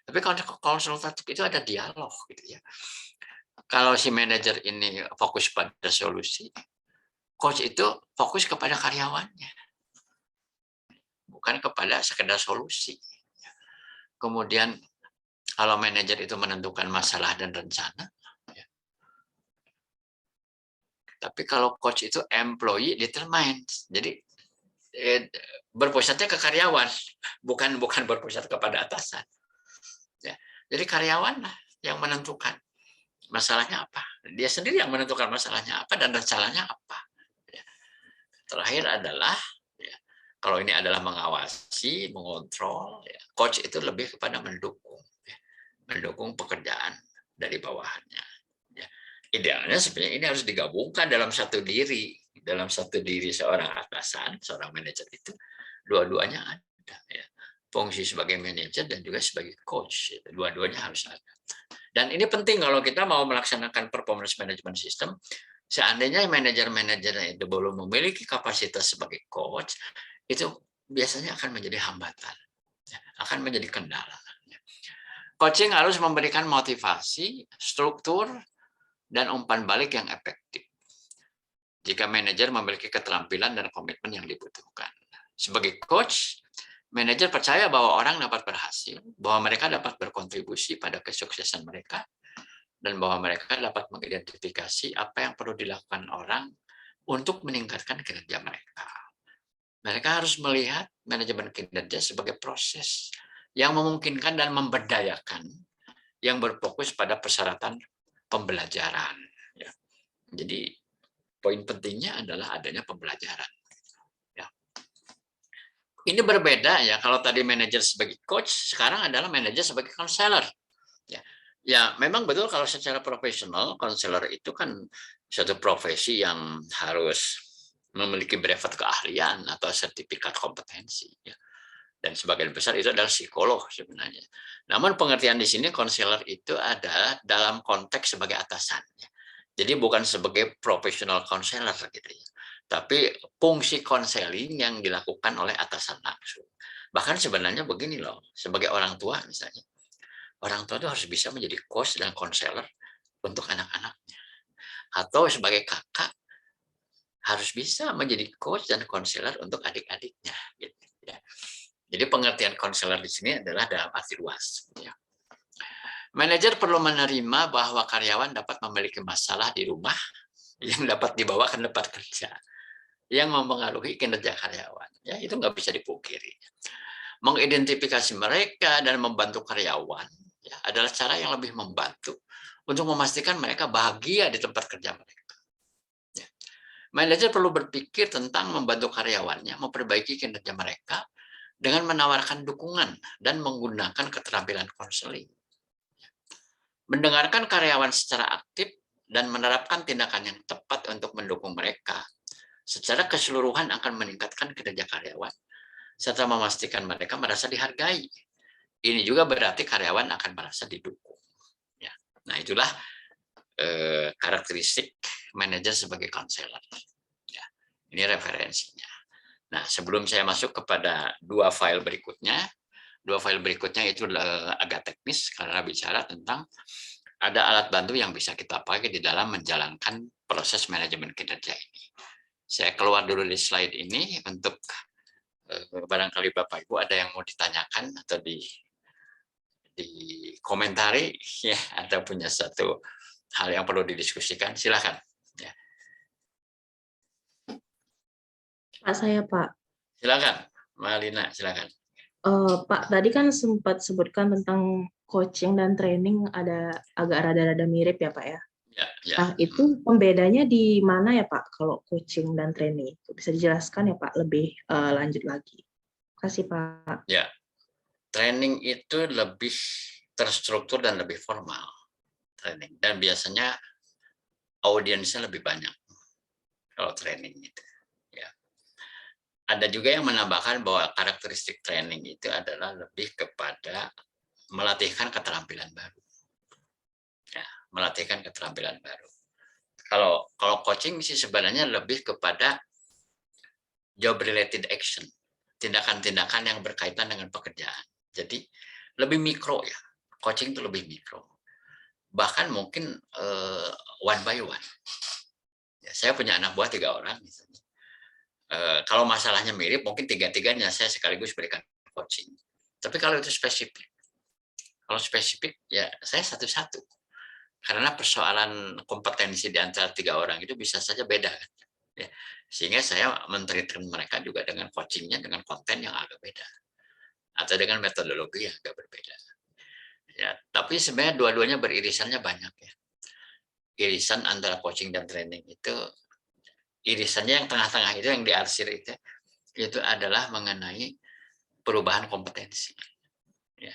tapi kalau konsultatif itu ada dialog gitu ya. Kalau si manajer ini fokus pada solusi, coach itu fokus kepada karyawannya, bukan kepada sekedar solusi. Kemudian kalau manajer itu menentukan masalah dan rencana, ya. Tapi kalau coach itu employee determined, jadi berpusatnya ke karyawan, bukan berpusat kepada atasan. Ya. Jadi karyawan lah yang menentukan masalahnya apa. Dia sendiri yang menentukan masalahnya apa dan rencananya apa. Ya. Terakhir adalah ya, kalau ini adalah mengawasi, mengontrol, ya, coach itu lebih kepada mendukung, ya, mendukung pekerjaan dari bawahannya. Ya. Idealnya sebenarnya ini harus digabungkan dalam satu diri seorang atasan, seorang manajer itu dua-duanya ada. Ya. Fungsi sebagai manajer dan juga sebagai coach, dua-duanya harus ada. Dan ini penting kalau kita mau melaksanakan performance management system. Seandainya manajer-manajer itu belum memiliki kapasitas sebagai coach, itu biasanya akan menjadi hambatan, akan menjadi kendala. Coaching harus memberikan motivasi, struktur, dan umpan balik yang efektif. Jika manajer memiliki keterampilan dan komitmen yang dibutuhkan. Sebagai coach, manajer percaya bahwa orang dapat berhasil, bahwa mereka dapat berkontribusi pada kesuksesan mereka, dan bahwa mereka dapat mengidentifikasi apa yang perlu dilakukan orang untuk meningkatkan kinerja mereka. Mereka harus melihat manajemen kinerja sebagai proses yang memungkinkan dan memberdayakan, yang berfokus pada persyaratan pembelajaran. Jadi poin pentingnya adalah adanya pembelajaran. Ini berbeda ya, kalau tadi manajer sebagai coach, sekarang adalah manajer sebagai konselor. Ya, memang betul kalau secara profesional, konselor itu kan suatu profesi yang harus memiliki brevet keahlian atau sertifikat kompetensi. Ya. Dan sebagian besar itu adalah psikolog sebenarnya. Namun pengertian di sini konselor itu ada dalam konteks sebagai atasan. Ya. Jadi bukan sebagai profesional konselor gitu ya. Tapi fungsi konseling yang dilakukan oleh atasan langsung. Bahkan sebenarnya begini loh, sebagai orang tua misalnya. Orang tua itu harus bisa menjadi coach dan konselor untuk anak-anaknya. Atau sebagai kakak harus bisa menjadi coach dan konselor untuk adik-adiknya. Gitu, ya. Jadi pengertian konselor di sini adalah dalam arti luas. Ya. Manajer perlu menerima bahwa karyawan dapat memiliki masalah di rumah yang dapat dibawa ke tempat kerja, yang mempengaruhi kinerja karyawan. Ya, itu nggak bisa dipungkiri. Mengidentifikasi mereka dan membantu karyawan ya, adalah cara yang lebih membantu untuk memastikan mereka bahagia di tempat kerja mereka. Ya. Manajer perlu berpikir tentang membantu karyawannya memperbaiki kinerja mereka dengan menawarkan dukungan dan menggunakan keterampilan konseling. Mendengarkan karyawan secara aktif dan menerapkan tindakan yang tepat untuk mendukung mereka secara keseluruhan akan meningkatkan kinerja karyawan serta memastikan mereka merasa dihargai. Ini juga berarti karyawan akan merasa didukung. Ya. Nah, itulah karakteristik manajer sebagai konselor. Ya. Ini referensinya. Nah, sebelum saya masuk kepada dua file berikutnya itu agak teknis karena bicara tentang ada alat bantu yang bisa kita pakai di dalam menjalankan proses manajemen kinerja ini. Saya keluar dulu di slide ini untuk barangkali Bapak Ibu ada yang mau ditanyakan atau dikomentari ya, atau punya satu hal yang perlu didiskusikan, silakan. Ya. Pak, saya Pak. Silakan, Malina, silakan. Pak, tadi kan sempat sebutkan tentang coaching dan training ada agak rada-rada mirip ya Pak ya. Ya, ya. Nah, itu pembedanya di mana ya Pak kalau coaching dan training? Bisa dijelaskan ya Pak lebih lanjut lagi. Terima kasih Pak. Ya, training itu lebih terstruktur dan lebih formal. Training. Dan biasanya audiensnya lebih banyak kalau training itu. Ya. Ada juga yang menambahkan bahwa karakteristik training itu adalah lebih kepada melatihkan keterampilan baru. Ya, melatihkan keterampilan baru. Kalau coaching sih sebenarnya lebih kepada job related action, tindakan-tindakan yang berkaitan dengan pekerjaan. Jadi lebih mikro ya. Coaching itu lebih mikro. Bahkan mungkin one by one. Ya, saya punya anak buah 3 orang misalnya. Kalau masalahnya mirip, mungkin 3-tiganya saya sekaligus berikan coaching. Tapi kalau itu spesifik, ya saya satu-satu. Karena persoalan kompetensi di antara 3 orang itu bisa saja beda. Ya. Sehingga saya men-treatment mereka juga dengan coachingnya dengan konten yang agak beda. Atau dengan metodologi yang agak berbeda. Ya, tapi sebenarnya dua-duanya beririsannya banyak ya. Irisan antara coaching dan training itu, irisannya yang tengah-tengah itu yang diarsir itu adalah mengenai perubahan kompetensi. Ya.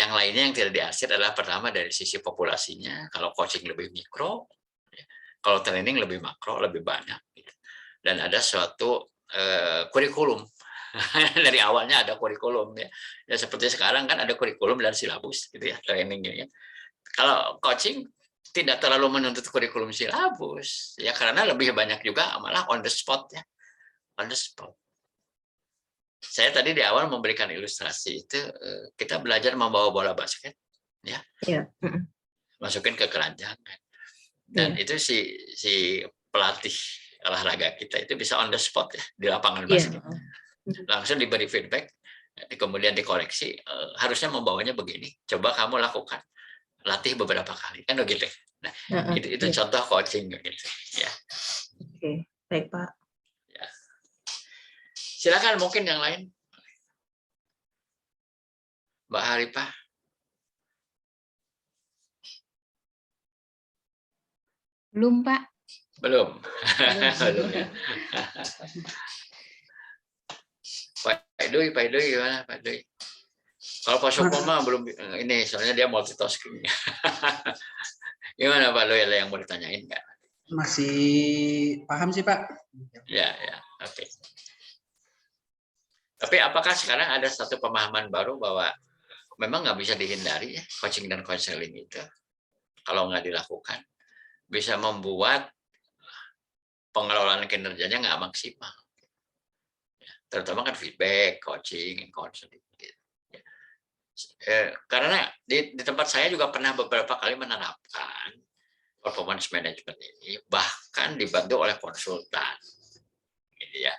Yang lainnya yang tidak diarsir adalah pertama dari sisi populasinya, kalau coaching lebih mikro, ya. Kalau training lebih makro, lebih banyak. Gitu. Dan ada suatu kurikulum. Dari awalnya ada kurikulum ya. Ya seperti sekarang kan ada kurikulum dan silabus gitu ya, training ya. Kalau coaching tidak terlalu menuntut kurikulum silabus ya, karena lebih banyak juga malah on the spot ya. On the spot. Saya tadi di awal memberikan ilustrasi itu, kita belajar membawa bola basket ya. Iya. Masukin ke keranjang kan. Dan itu si pelatih olahraga kita itu bisa on the spot ya di lapangan basket. Langsung diberi feedback, kemudian dikoreksi, harusnya membawanya begini, coba kamu lakukan, latih beberapa kali, kan begitu. Nah, itu contoh coaching gitu ya. Oke, baik Pak. Ya. Silakan mungkin yang lain, Mbak Haripah. Belum Pak. Belum. Belum ya. Pak Doi gimana Pak Doi? Kalau Pak Soko mah belum ini, soalnya dia multitasking. Gimana Pak Doi, ada yang mau ditanyain nggak? Masih paham sih Pak. Ya, oke. Tapi apakah sekarang ada satu pemahaman baru bahwa memang nggak bisa dihindari ya, coaching dan counseling itu kalau nggak dilakukan bisa membuat pengelolaan kinerjanya nggak maksimal. Terutama kan feedback, coaching, counseling. Karena di tempat saya juga pernah beberapa kali menerapkan performance management ini, bahkan dibantu oleh konsultan. Gitu ya.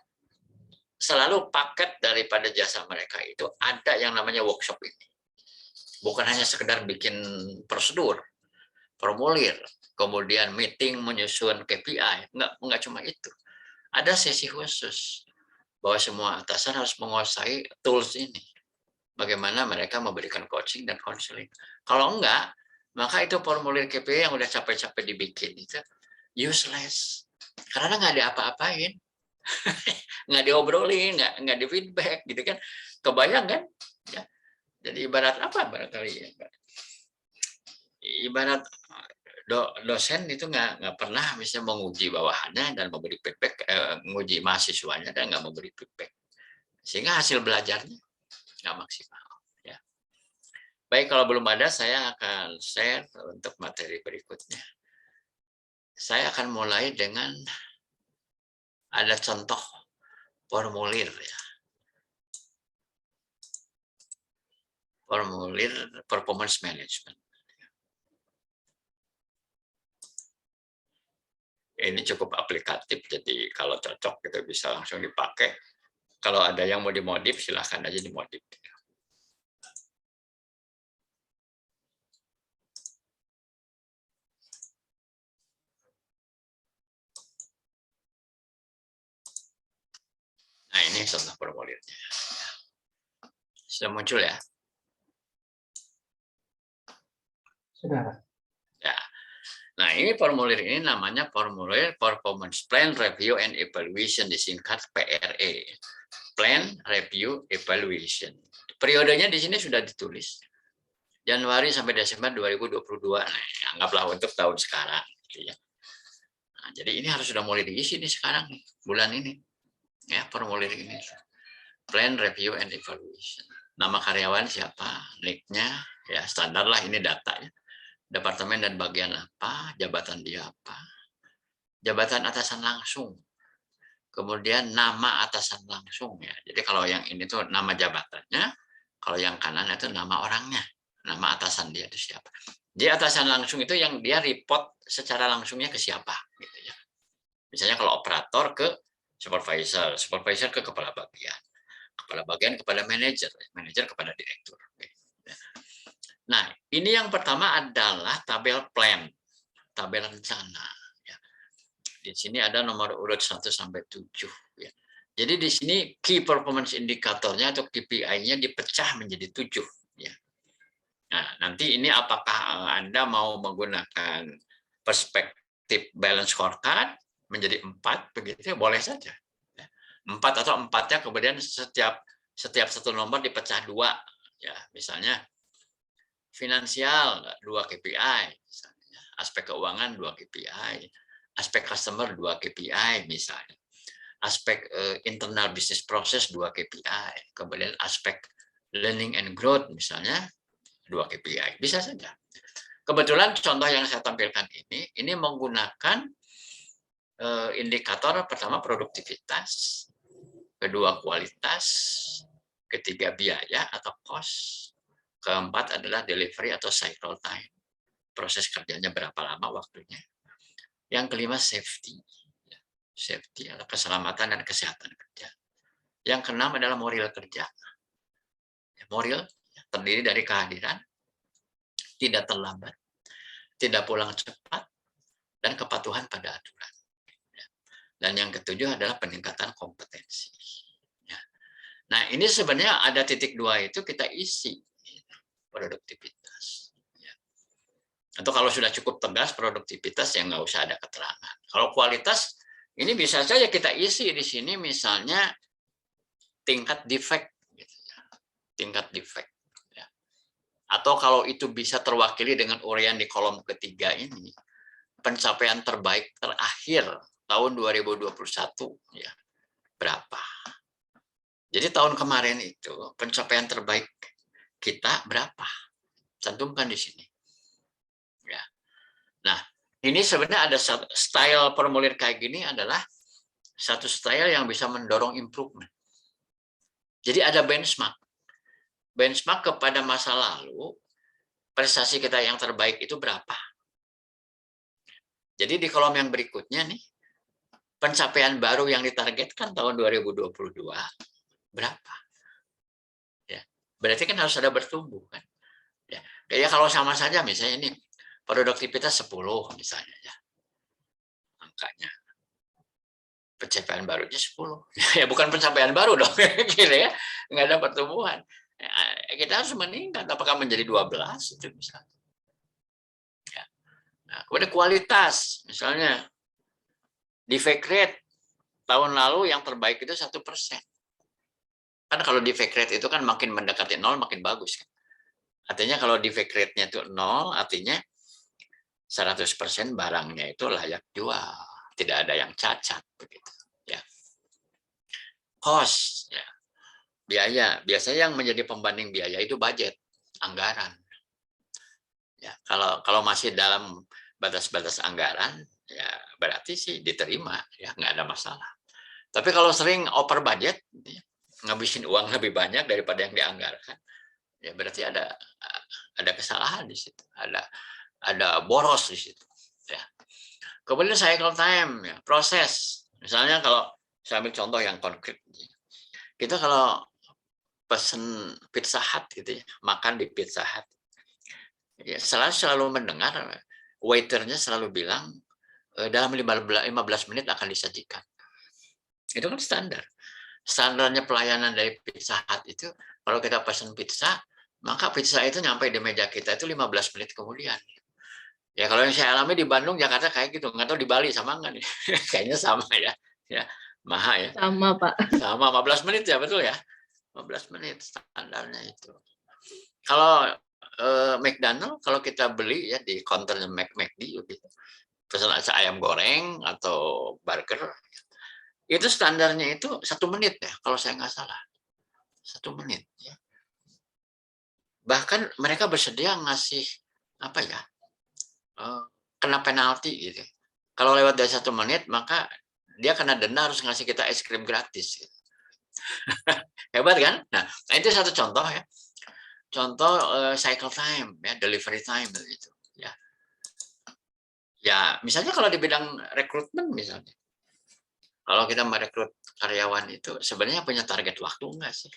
Selalu paket daripada jasa mereka itu ada yang namanya workshop ini. Bukan hanya sekedar bikin prosedur, formulir, kemudian meeting menyusun KPI, enggak cuma itu. Ada sesi khusus bahwa semua atasan harus menguasai tools ini. Bagaimana mereka memberikan coaching dan counseling. Kalau enggak, maka itu formulir KPI yang udah capek-capek dibikin itu useless. Karena nggak diapa-apain. Nggak diobrolin, nggak di feedback gitu kan. Kebayang kan? Ya. Jadi ibarat apa barangkali ya? Ibarat dosen itu nggak pernah misalnya menguji bawahannya dan memberi feedback, menguji mahasiswanya dan nggak memberi feedback, sehingga hasil belajarnya nggak maksimal. Ya. Baik, kalau belum ada saya akan share untuk materi berikutnya. Saya akan mulai dengan ada contoh formulir ya. Formulir performance management. Ini cukup aplikatif, jadi kalau cocok kita bisa langsung dipakai. Kalau ada yang mau dimodif, silahkan aja dimodif. Nah, ini contoh formulirnya. Sudah muncul ya? Sudah. Ya. Nah, ini formulir ini namanya formulir Performance Plan Review and Evaluation, disingkat PRE. Plan Review Evaluation. Periodenya di sini sudah ditulis. Januari sampai Desember 2022. Nah, anggaplah untuk tahun sekarang. Gitu ya. Nah, jadi ini harus sudah mulai diisi nih sekarang, nih, bulan ini. Ya, formulir ini. Plan Review and Evaluation. Nama karyawan siapa, nick-nya, ya standar lah ini datanya. Departemen dan bagian apa, jabatan dia apa, jabatan atasan langsung, kemudian nama atasan langsung ya. Jadi kalau yang ini tuh nama jabatannya, kalau yang kanan itu nama orangnya, nama atasan dia itu siapa. Jadi atasan langsung itu yang dia report secara langsungnya ke siapa, gitu ya. Misalnya kalau operator ke supervisor, supervisor ke kepala bagian kepada manajer, manajer kepada direktur. Nah, ini yang pertama adalah tabel plan, tabel rencana. Di sini ada nomor urut 1 sampai 7 ya. Jadi di sini key performance indikatornya atau KPI-nya dipecah menjadi 7 ya. Nah, nanti ini apakah Anda mau menggunakan perspektif balance scorecard menjadi 4 begitu, boleh saja. 4 atau 4-nya kemudian setiap satu nomor dipecah 2 ya, misalnya finansial 2 KPI, misalnya aspek keuangan 2 KPI, aspek customer 2 KPI misalnya, aspek internal business process 2 KPI, kemudian aspek learning and growth misalnya 2 KPI, bisa saja. Kebetulan contoh yang saya tampilkan ini menggunakan indikator pertama produktivitas, kedua kualitas, ketiga biaya atau cost, keempat adalah delivery atau cycle time, proses kerjanya berapa lama waktunya, yang kelima safety, safety atau keselamatan dan kesehatan kerja, yang keenam adalah moral kerja. Moral terdiri dari kehadiran, tidak terlambat, tidak pulang cepat, dan kepatuhan pada aturan. Dan yang ketujuh adalah peningkatan kompetensi. Nah, ini sebenarnya ada titik 2 itu kita isi produktivitas. Atau kalau sudah cukup tegas produktivitas yang nggak usah ada keterangan. Kalau kualitas ini bisa saja kita isi di sini misalnya tingkat defect, tingkat defect. Atau kalau itu bisa terwakili dengan uraian di kolom ketiga ini, pencapaian terbaik terakhir tahun 2021 ya berapa? Jadi tahun kemarin itu pencapaian terbaik kita berapa? Cantumkan di sini. Ya. Nah, ini sebenarnya ada style formulir kayak gini adalah satu style yang bisa mendorong improvement. Jadi ada benchmark. Benchmark kepada masa lalu, prestasi kita yang terbaik itu berapa? Jadi di kolom yang berikutnya nih, pencapaian baru yang ditargetkan tahun 2022 berapa? Ya, berarti kan harus ada bertumbuh kan? Ya kalau sama saja misalnya ini produktivitas 10 misalnya ya. Angkanya. Pencapaian barunya 10. Ya bukan pencapaian baru dong gitu ya. Enggak ada pertumbuhan. Kita harus meningkat apakah menjadi 12 itu misalnya. Ya. Nah, kemudian kualitas misalnya defect rate tahun lalu yang terbaik itu 1%. Kan kalau defect rate itu kan makin mendekati 0 makin bagus kan. Artinya kalau defect rate-nya itu 0 artinya 100% barangnya itu layak jual, tidak ada yang cacat begitu ya. Cost ya. Biaya, biasanya yang menjadi pembanding biaya itu budget, anggaran. Ya, kalau masih dalam batas-batas anggaran ya berarti sih diterima ya, nggak ada masalah. Tapi kalau sering over budget ya, ngabisin uang lebih banyak daripada yang dianggarkan, ya berarti ada kesalahan di situ, ada boros di situ. Ya. Kemudian cycle time, ya, proses. Misalnya kalau saya ambil contoh yang konkret, kita kalau pesen Pizza Hut gitu ya, makan di Pizza Hut, ya selalu mendengar waiternya selalu bilang dalam 15 menit akan disajikan. Itu kan standar. Standarnya pelayanan dari Pizza Hut itu kalau kita pesan pizza, maka pizza itu nyampe di meja kita itu 15 menit kemudian. Ya kalau yang saya alami di Bandung, Jakarta kayak gitu. Nggak tahu di Bali sama nggak nih? Kayaknya sama ya. Ya, Maha ya. Sama, Pak. Sama 15 menit ya, betul ya? 15 menit standarnya itu. Kalau McDonald, kalau kita beli ya di counternya McD gitu, pesan ayam goreng atau burger, itu standarnya itu 1 menit ya, kalau saya nggak salah. 1 menit. Ya. Bahkan mereka bersedia ngasih apa ya? Kena penalti gitu. Kalau lewat dari 1 menit maka dia kena denda harus ngasih kita es krim gratis. Gitu. Hebat kan? Nah itu satu contoh ya. Contoh cycle time ya, delivery time gitu ya. Ya misalnya kalau di bidang rekrutmen misalnya, kalau kita merekrut karyawan itu sebenarnya punya target waktu enggak sih?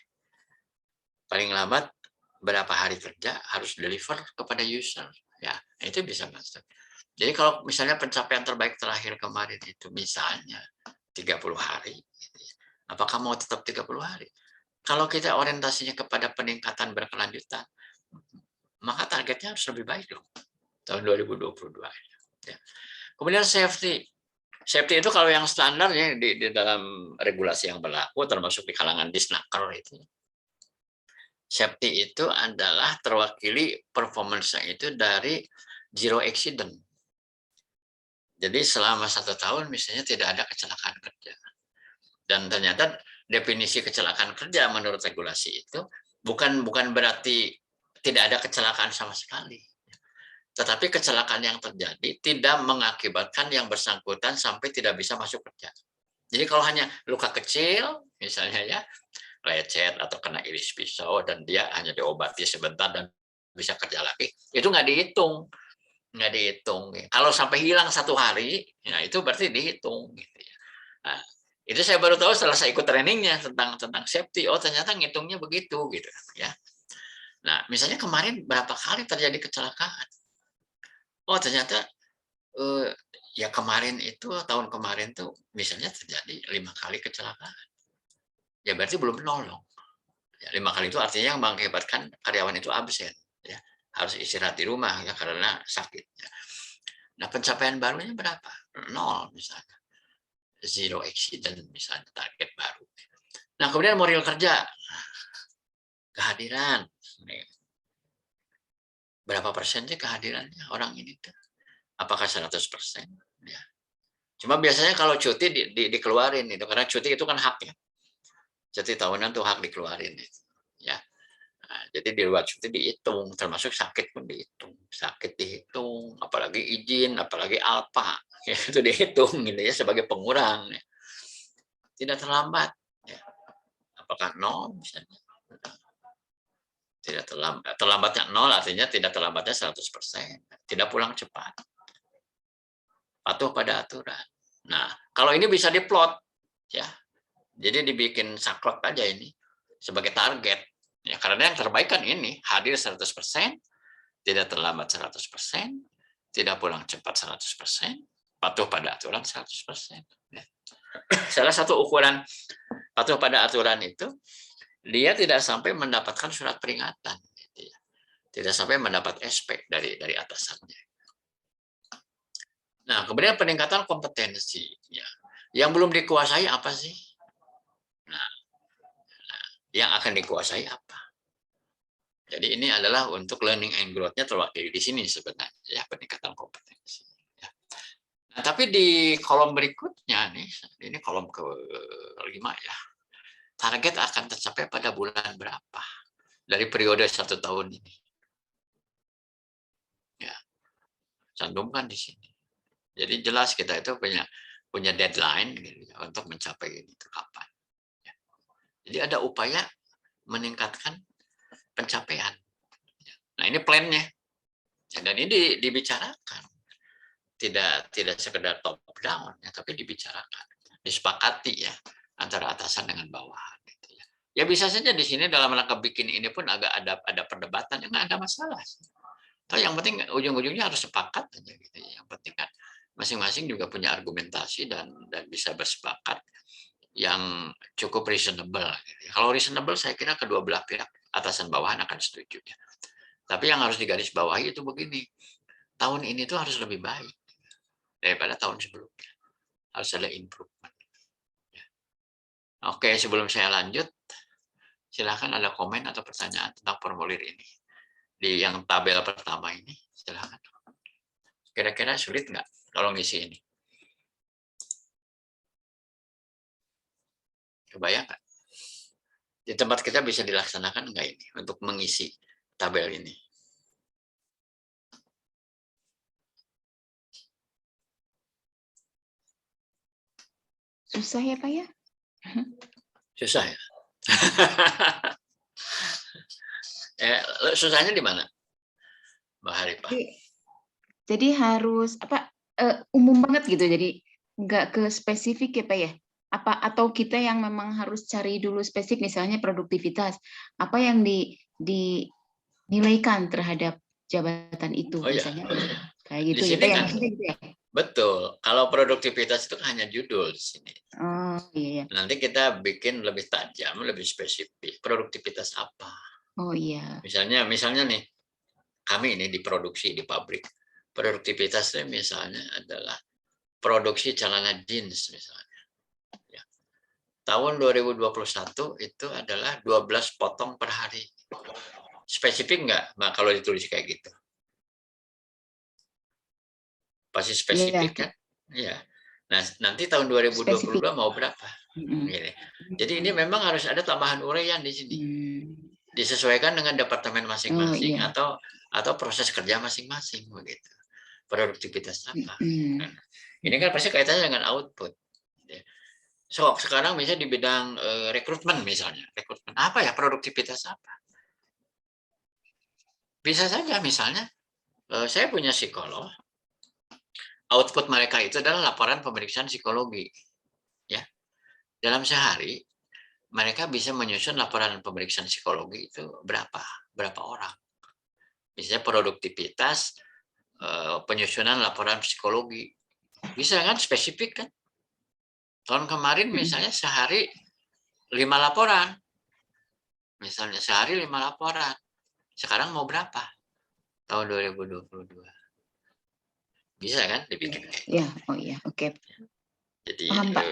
Paling lambat berapa hari kerja harus deliver kepada user ya, itu bisa masuk. Jadi kalau misalnya pencapaian terbaik terakhir kemarin itu misalnya 30 hari, gitu ya, apakah mau tetap 30 hari? Kalau kita orientasinya kepada peningkatan berkelanjutan, maka targetnya harus lebih baik dong tahun 2022. Ya. Kemudian safety. Safety itu kalau yang standar ya di dalam regulasi yang berlaku, termasuk di kalangan Disnaker itu. Safety itu adalah terwakili performance-nya itu dari zero accident. Jadi selama 1 tahun misalnya tidak ada kecelakaan kerja. Dan ternyata definisi kecelakaan kerja menurut regulasi itu bukan berarti tidak ada kecelakaan sama sekali. Tetapi kecelakaan yang terjadi tidak mengakibatkan yang bersangkutan sampai tidak bisa masuk kerja. Jadi kalau hanya luka kecil, misalnya ya, lecet atau kena iris pisau dan dia hanya diobati sebentar dan bisa kerja lagi, itu nggak dihitung. Nggak dihitung. Kalau sampai hilang 1 hari, ya itu berarti dihitung. Gitu ya. Nah, itu saya baru tahu setelah saya ikut trainingnya tentang safety. Oh ternyata ngitungnya begitu gitu ya. Nah misalnya kemarin berapa kali terjadi kecelakaan? Oh ternyata ya kemarin itu tahun kemarin tuh misalnya terjadi 5 kali kecelakaan. Ya berarti belum menolong. Ya, 5 kali itu artinya yang mengakibatkan karyawan itu absen. Ya, harus istirahat di rumah ya karena sakit. Ya. Nah pencapaian barunya berapa? 0 misalnya. Zero accident misalnya target baru. Nah kemudian moral kerja. Kehadiran. Berapa persen sih kehadirannya orang ini? Apakah 100%? Ya. Cuma biasanya kalau cuti dikeluarin itu karena cuti itu kan hak ya. Cuti tahunan tuh hak dikeluarin itu. Ya. Nah, jadi di luar cuti dihitung, termasuk sakit pun dihitung. Sakit dihitung, apalagi izin, apalagi alpa, ya, itu dihitung gitu ya sebagai pengurang. Ya. Tidak terlambat. Ya. Apakah 0 misalnya? Tidak terlambat. Terlambatnya 0 artinya tidak terlambatnya 100%. Tidak pulang cepat. Patuh pada aturan. Nah, kalau ini bisa diplot, ya. Jadi dibikin saklek aja ini sebagai target. Ya, karena yang terbaik kan ini, hadir 100%, tidak terlambat 100%, tidak pulang cepat 100%, patuh pada aturan 100%. Ya. Salah satu ukuran patuh pada aturan itu, dia tidak sampai mendapatkan surat peringatan. Gitu ya. Tidak sampai mendapat SP dari atasannya. Nah, kemudian peningkatan kompetensi. Ya. Yang belum dikuasai apa sih? Nah, yang akan dikuasai apa? Jadi ini adalah untuk learning and growth-nya terwakili di sini sebenarnya, ya, peningkatan kompetensi. Ya. Nah, tapi di kolom berikutnya nih, ini kolom ke-5 ya, target akan tercapai pada bulan berapa dari periode 1 tahun ini. Ya, cantumkan di sini. Jadi jelas kita itu punya deadline gitu, ya, untuk mencapai ini kapan. Ya. Jadi ada upaya meningkatkan pencapaian. Nah ini plannya, dan ini dibicarakan, tidak sekedar top down, ya, tapi dibicarakan, disepakati ya antara atasan dengan bawahan. Gitu ya. Ya bisa saja di sini dalam rangka bikin ini pun agak ada perdebatan, yang nggak ada masalah. Tapi yang penting ujung-ujungnya harus sepakat aja gitu. Yang penting kan masing-masing juga punya argumentasi dan bisa bersepakat yang cukup reasonable. Gitu. Kalau reasonable saya kira kedua belah pihak atasan bawahan akan setuju. Ya. Tapi yang harus digarisbawahi itu begini, tahun ini tuh harus lebih baik daripada tahun sebelumnya. Harus ada improvement. Ya. Oke, sebelum saya lanjut, silakan ada komen atau pertanyaan tentang formulir ini. Di yang tabel pertama ini, silakan. Kira-kira sulit nggak kalau ngisi ini? Kebayang nggak? Di tempat kita bisa dilaksanakan nggak ini untuk mengisi tabel ini? Susah ya Pak ya? Susah ya? Susahnya di mana, Mbak Haripah? Jadi harus umum banget gitu, jadi nggak ke spesifik ya Pak ya? Atau kita yang memang harus cari dulu spesifik, misalnya produktivitas, apa yang dinilaikan terhadap jabatan itu, Oh, misalnya ya. Kayak gitu Di ya, sini Pak, yang kan maksudnya gitu ya? betul. Kalau produktivitas itu hanya judul di sini. Oh iya. Nanti kita bikin lebih tajam, lebih spesifik. Produktivitas apa? Oh iya. Misalnya nih, kami ini diproduksi di pabrik. Produktivitasnya misalnya adalah produksi celana jeans misalnya. Ya. Tahun 2021 itu adalah 12 potong per hari. Spesifik nggak? Nah, kalau ditulis kayak gitu. Pasti spesifik kan? Iya. Nah, nanti tahun 2022 Spesifik. mau berapa? Gini. Jadi ini memang harus ada tambahan uraian di sini. Disesuaikan dengan departemen masing-masing atau proses kerja masing-masing begitu. Produktivitas apa? Nah, ini kan pasti kaitannya dengan output. So, sekarang misalnya di bidang rekrutmen misalnya. Rekrutmen apa ya produktivitas apa? Bisa saja misalnya saya punya psikolog, output mereka itu adalah laporan pemeriksaan psikologi. Ya. Dalam sehari mereka bisa menyusun laporan pemeriksaan psikologi itu berapa orang. Misalnya produktivitas penyusunan laporan psikologi. Bisa kan spesifik kan? Tahun kemarin misalnya sehari 5 laporan. Misalnya sehari 5 laporan. Sekarang mau berapa? Tahun 2022. Bisa kan dibikin kayak gitu. Ya, oh iya, oke. Jadi Paham, Pak.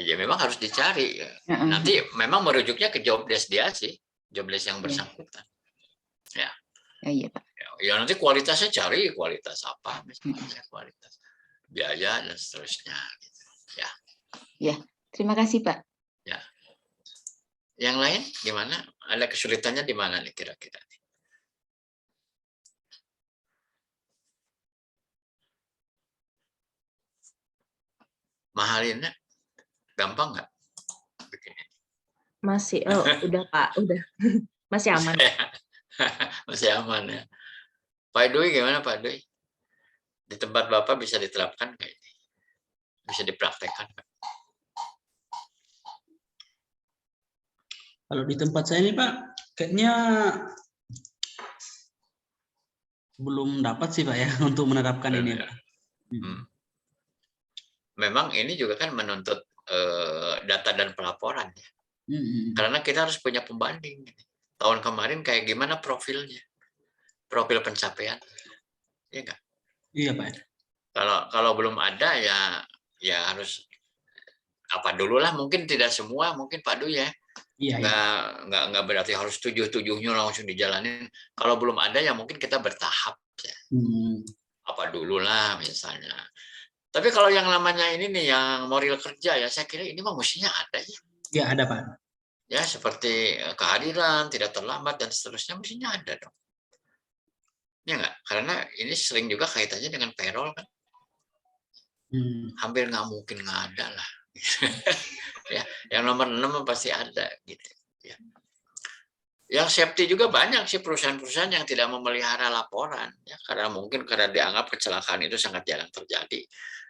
ya memang harus dicari. Nanti memang merujuknya ke job desk dia sih, job desk yang bersangkutan. Ya. Ya, iya, Pak. Ya nanti kualitasnya cari kualitas apa, misalnya kualitas biaya dan seterusnya. Gitu. Ya. Ya, terima kasih, Pak. Ya. Yang lain gimana? Ada kesulitannya di mana nih kira-kira? Mahalinnya gampang nggak? Masih, udah Pak, udah. Masih aman. Masih aman ya. Pak Dwi gimana Pak Dwi? Di tempat Bapak bisa diterapkan nggak ini? Bisa dipraktekkan nggak? Kalau di tempat saya ini Pak, kayaknya belum dapat sih Pak ya untuk menerapkan ini Pak. Memang ini juga kan menuntut data dan pelaporan ya. Karena kita harus punya pembanding. Tahun kemarin kayak gimana profilnya? Profil pencapaian. Iya nggak? Iya Pak. Kalau belum ada ya harus apa dulu lah, mungkin tidak semua, mungkin Pak Du ya. Iya, nggak berarti harus 7-7-nya langsung dijalanin. Kalau belum ada ya mungkin kita bertahap ya. Apa dulu lah misalnya. Tapi kalau yang namanya ini nih yang moral kerja ya, saya kira ini mah mestinya ada ya. Ya ada Pak. Ya seperti kehadiran, tidak terlambat dan seterusnya mestinya ada dong. Ya nggak? Karena ini sering juga kaitannya dengan payroll kan. Hampir nggak mungkin nggak ada lah. Ya, yang nomor 6 pasti ada gitu. Ya. Yang safety juga banyak sih perusahaan-perusahaan yang tidak memelihara laporan ya, karena dianggap kecelakaan itu sangat jarang terjadi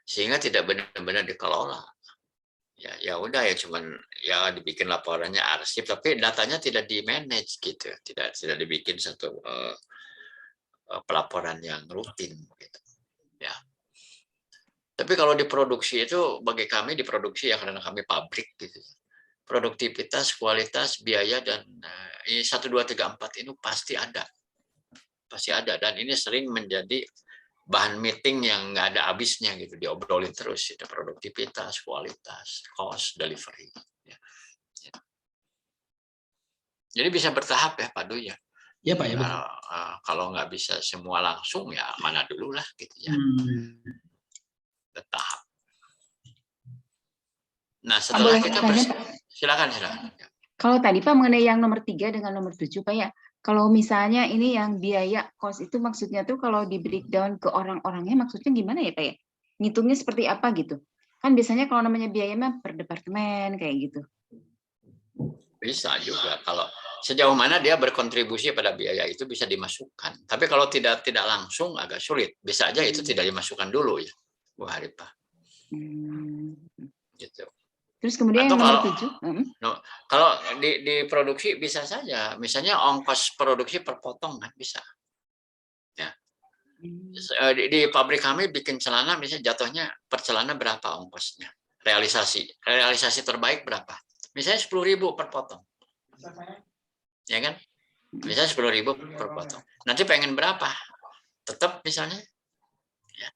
sehingga tidak benar-benar dikelola. Ya udah ya cuman ya dibikin laporannya arsip tapi datanya tidak di manage gitu, tidak dibikin satu pelaporan yang rutin gitu. Ya. Tapi kalau diproduksi itu bagi kami diproduksi ya karena kami pabrik gitu. Produktivitas, kualitas, biaya dan ini 1 2 3 4 ini pasti ada. Pasti ada dan ini sering menjadi bahan meeting yang nggak ada habisnya gitu, diobrolin terus itu produktivitas, kualitas, cost, delivery. Ya. Jadi bisa bertahap ya Pak Du ya. Ya Pak ya. Kalau nggak bisa semua langsung ya mana dulu lah gitu ya. Bertahap. Nah setelah kita silakan. Kalau tadi Pak mengenai yang nomor 3 dengan nomor 7 Pak ya, kalau misalnya ini yang biaya cost itu maksudnya tuh kalau di breakdown ke orang-orangnya maksudnya gimana ya Pak ya? Ngitungnya seperti apa gitu? Kan biasanya kalau namanya biaya mah per departemen kayak gitu. Bisa juga kalau sejauh mana dia berkontribusi pada biaya itu bisa dimasukkan. Tapi kalau tidak langsung agak sulit. Bisa aja itu tidak dimasukkan dulu ya, Bu Haripah. Gitu. Terus kemudian atau yang nomor 7? Kalau di produksi bisa saja, misalnya ongkos produksi per potong kan bisa. Ya. Di pabrik kami bikin celana, misalnya jatuhnya per celana berapa ongkosnya? Realisasi terbaik berapa? Misalnya 10.000 per potong. Ya kan? Misalnya 10.000 per potong. Nanti pengen berapa? Tetap misalnya ya.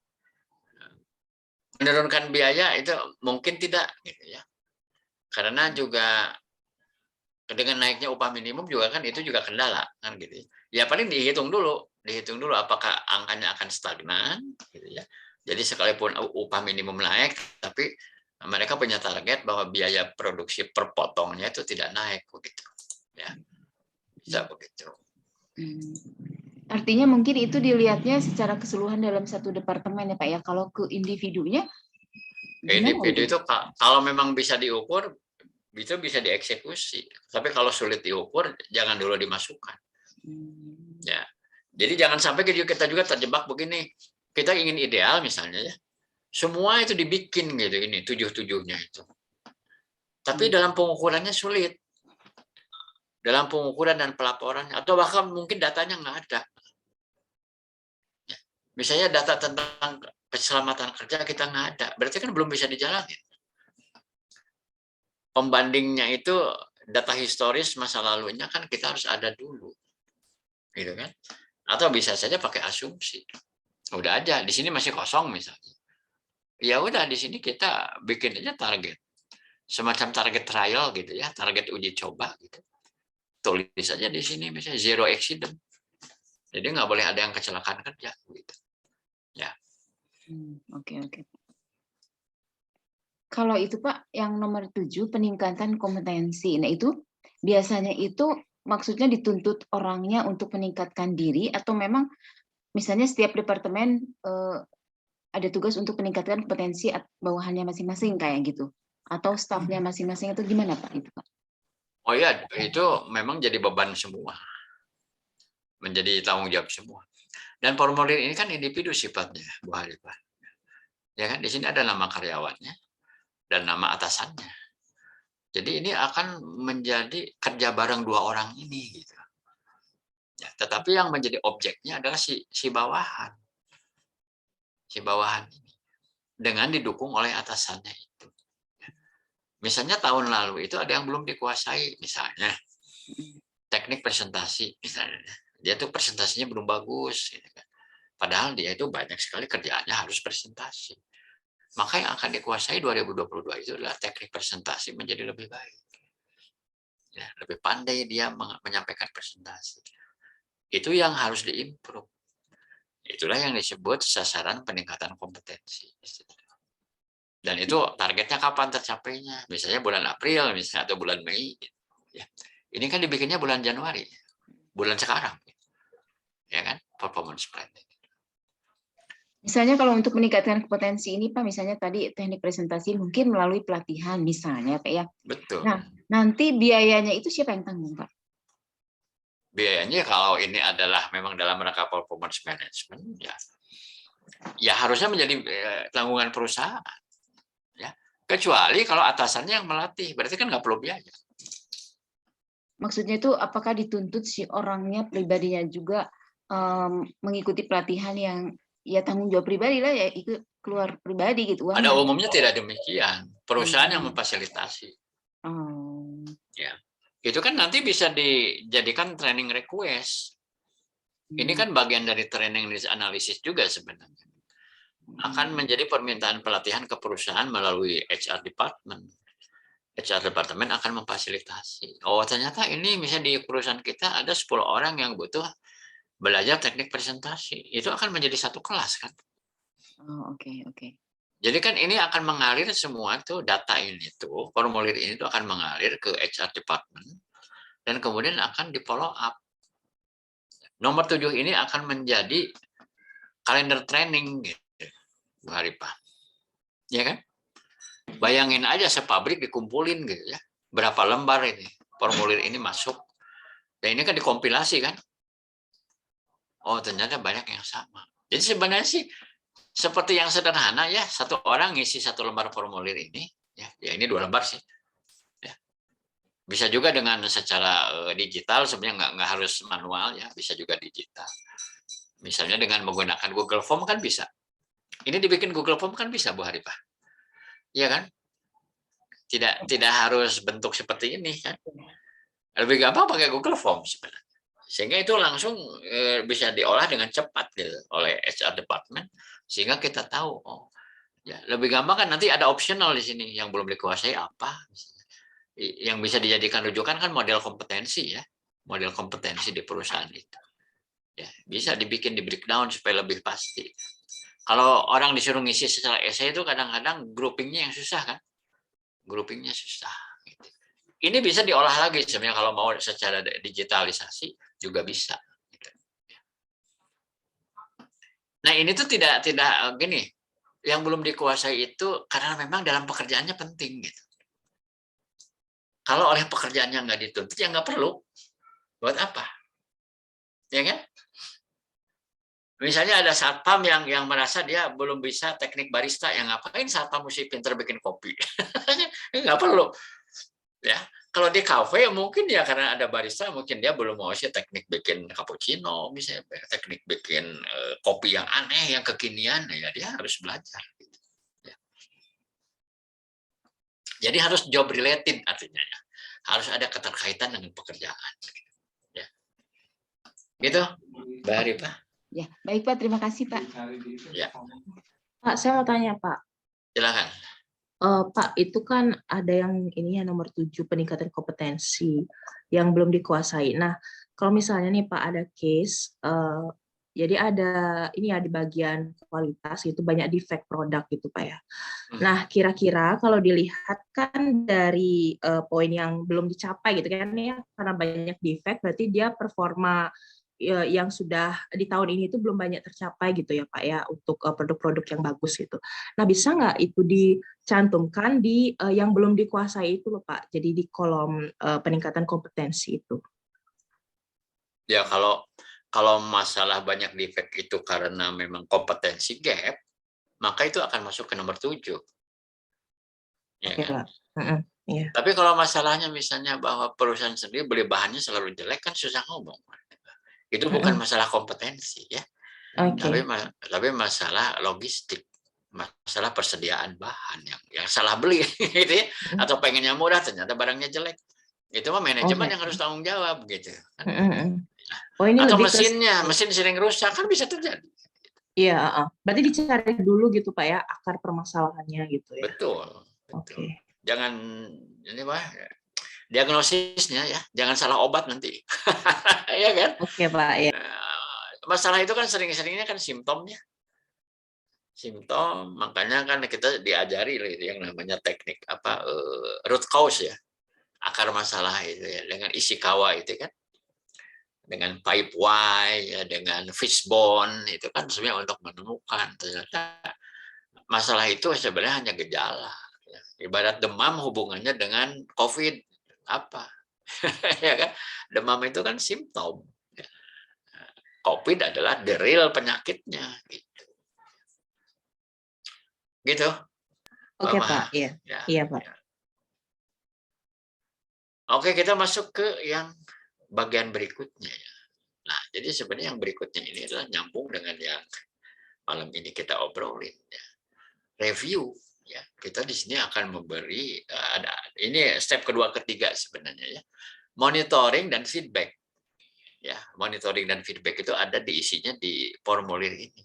Menurunkan biaya itu mungkin tidak gitu ya. Karena juga dengan naiknya upah minimum juga kan itu juga kendala kan gitu ya. Ya paling dihitung dulu apakah angkanya akan stagnan gitu ya. Jadi sekalipun upah minimum naik tapi mereka punya target bahwa biaya produksi per potongnya itu tidak naik begitu. Ya. Bisa begitu. Artinya mungkin itu dilihatnya secara keseluruhan dalam satu departemen ya Pak ya. Kalau ke individunya Individu itu kalau memang bisa diukur itu bisa dieksekusi. Tapi kalau sulit diukur, jangan dulu dimasukkan. Ya, jadi jangan sampai kita juga terjebak begini. Kita ingin ideal misalnya ya, semua itu dibikin gitu ini 7-7-nya itu. Tapi dalam pengukurannya sulit. Dalam pengukuran dan pelaporannya, atau bahkan mungkin datanya nggak ada. Ya. Misalnya data tentang keselamatan kerja kita nggak ada, berarti kan belum bisa dijalani. Pembandingnya itu data historis masa lalunya kan kita harus ada dulu, gitu kan? Atau bisa saja pakai asumsi. Udah aja di sini masih kosong misalnya. Ya udah di sini kita bikin aja target, semacam target trial gitu ya, target uji coba gitu. Tulis saja di sini misalnya zero accident. Jadi nggak boleh ada yang kecelakaan kerja gitu. Ya. Oke. Kalau itu Pak, yang nomor 7 peningkatan kompetensi. Nah itu biasanya itu maksudnya dituntut orangnya untuk meningkatkan diri atau memang misalnya setiap departemen ada tugas untuk meningkatkan kompetensi bawahannya masing-masing kayak gitu. Atau stafnya masing-masing itu gimana Pak itu Pak? Oh ya, itu memang jadi beban semua. Menjadi tanggung jawab semua. Dan formulir ini kan individu sifatnya, Bu Harifah. Ya kan di sini ada nama karyawannya dan nama atasannya. Jadi ini akan menjadi kerja bareng dua orang ini gitu. Ya, tetapi yang menjadi objeknya adalah si bawahan. Si bawahan ini dengan didukung oleh atasannya itu. Misalnya tahun lalu itu ada yang belum dikuasai, misalnya teknik presentasi misalnya. Dia tuh presentasinya belum bagus gitu kan. Padahal dia itu banyak sekali kerjaannya harus presentasi. Maka yang akan dikuasai 2022 itu adalah teknik presentasi menjadi lebih baik. Ya, lebih pandai dia menyampaikan presentasi. Itu yang harus diimprove. Itulah yang disebut sasaran peningkatan kompetensi. Dan itu targetnya kapan tercapainya? Misalnya bulan April, misalnya atau bulan Mei. Ya. Ini kan dibikinnya bulan Januari, bulan sekarang. Ya kan, performance plan. Misalnya kalau untuk meningkatkan kompetensi ini Pak, misalnya tadi teknik presentasi mungkin melalui pelatihan misalnya Pak ya. Betul. Nah, nanti biayanya itu siapa yang tanggung Pak? Biayanya kalau ini adalah memang dalam rangka performance management ya harusnya menjadi tanggungan perusahaan. Ya. Kecuali kalau atasannya yang melatih, berarti kan nggak perlu biaya. Maksudnya itu apakah dituntut si orangnya pribadinya juga mengikuti pelatihan yang ya tanggung jawab pribadi lah ya, ikut keluar pribadi gitu uangnya. Pada umumnya tidak demikian, perusahaan yang memfasilitasi. Ya, itu kan nanti bisa dijadikan training request. Ini kan bagian dari training analisis juga sebenarnya. Akan menjadi permintaan pelatihan ke perusahaan melalui HR department. HR departemen akan memfasilitasi. Oh ternyata ini misalnya di perusahaan kita ada 10 orang yang butuh belajar teknik presentasi. Itu akan menjadi satu kelas kan. Oke. Jadi kan ini akan mengalir semua tuh data ini tuh, formulir ini tuh akan mengalir ke HR department dan kemudian akan di follow up. Nomor 7 ini akan menjadi kalender training gitu, Bu Harifah. Ya kan? Bayangin aja sepabrik dikumpulin gitu ya. Berapa lembar ini formulir ini masuk. Dan ini kan dikompilasi kan. Oh ternyata banyak yang sama. Jadi sebenarnya sih seperti yang sederhana ya, satu orang ngisi satu lembar formulir ini, ya ini 2 lembar sih. Ya. Bisa juga dengan secara digital, sebenarnya nggak harus manual ya, bisa juga digital. Misalnya dengan menggunakan Google Form kan bisa. Ini dibikin Google Form kan bisa, Bu Haripah. Iya kan? Tidak harus bentuk seperti ini kan. Lebih gampang pakai Google Form sebenarnya. Sehingga itu langsung bisa diolah dengan cepat gitu oleh HR department, sehingga kita tahu, oh ya lebih gampang kan. Nanti ada optional di sini yang belum dikuasai apa, yang bisa dijadikan rujukan kan model kompetensi ya, model kompetensi di perusahaan itu. Ya, bisa dibikin di breakdown supaya lebih pasti. Kalau orang disuruh ngisi secara essay itu kadang-kadang groupingnya yang susah kan, groupingnya susah. Gitu. Ini bisa diolah lagi sebenarnya kalau mau secara digitalisasi juga bisa. Gitu. Nah ini tuh tidak gini, yang belum dikuasai itu karena memang dalam pekerjaannya penting gitu. Kalau oleh pekerjaannya nggak dituntut ya nggak perlu. Buat apa? Ya kan? Misalnya ada satpam yang merasa dia belum bisa teknik barista, yang ngapain satpam mesti pinter bikin kopi? Nggak perlu. Ya, kalau di kafe mungkin ya karena ada barista, mungkin dia belum mau sih teknik bikin cappuccino, misalnya teknik bikin kopi yang aneh, yang kekinian, ya dia harus belajar. Gitu. Ya. Jadi harus job related artinya ya, harus ada keterkaitan dengan pekerjaan. Ya. Gitu, Mbak Haripah. Ya, baik Pak, terima kasih Pak. Ya. Pak, saya mau tanya Pak. Silakan. Pak, itu kan ada yang ini ya nomor 7 peningkatan kompetensi yang belum dikuasai. Nah, kalau misalnya nih Pak ada case, jadi ada ini ya di bagian kualitas itu banyak defect produk gitu Pak ya. Nah, kira-kira kalau dilihat kan dari poin yang belum dicapai gitu kan ya, karena banyak defect berarti dia performa yang sudah di tahun ini itu belum banyak tercapai gitu ya Pak ya untuk produk-produk yang bagus gitu. Nah bisa nggak itu dicantumkan di yang belum dikuasai itu loh Pak, jadi di kolom peningkatan kompetensi itu. Ya kalau masalah banyak defect itu karena memang kompetensi gap, maka itu akan masuk ke nomor 7. Ya Oke, kan? Pak. Iya. Tapi kalau masalahnya misalnya bahwa perusahaan sendiri beli bahannya selalu jelek kan susah ngomong. Itu bukan masalah kompetensi ya. Oke. Tapi masalah logistik, masalah persediaan bahan yang salah beli gitu ya, atau pengennya murah ternyata barangnya jelek. Itu mah manajemen yang harus tanggung jawab gitu. Oh, ini atau lebih mesin sering rusak kan bisa terjadi. Iya, berarti dicari dulu gitu Pak ya akar permasalahannya gitu ya. Betul. Oke. Jangan ini Pak, diagnosisnya ya, jangan salah obat nanti. Ya kan? Oke Pak ya. Masalah itu kan sering-seringnya kan simptomnya. Simptom, makanya kan kita diajari yang namanya teknik root cause ya. Akar masalah itu ya, dengan Ishikawa itu kan. Dengan pipe why ya, dengan fishbone itu kan sebenarnya untuk menemukan ternyata masalah itu sebenarnya hanya gejala. Ya. Ibarat demam hubungannya dengan COVID apa? Ya kan? Demam itu kan simptom. Ya. COVID adalah the real penyakitnya. Gitu. Oke Pak, iya. Ya. Iya Pak. Ya. Oke, kita masuk ke yang bagian berikutnya. Nah, jadi sebenarnya yang berikutnya ini adalah nyambung dengan yang malam ini kita obrolin. Ya. Review. Ya, kita di sini akan memberi ini step kedua ketiga sebenarnya ya. Monitoring dan feedback. Ya, monitoring dan feedback itu ada diisinya di formulir ini.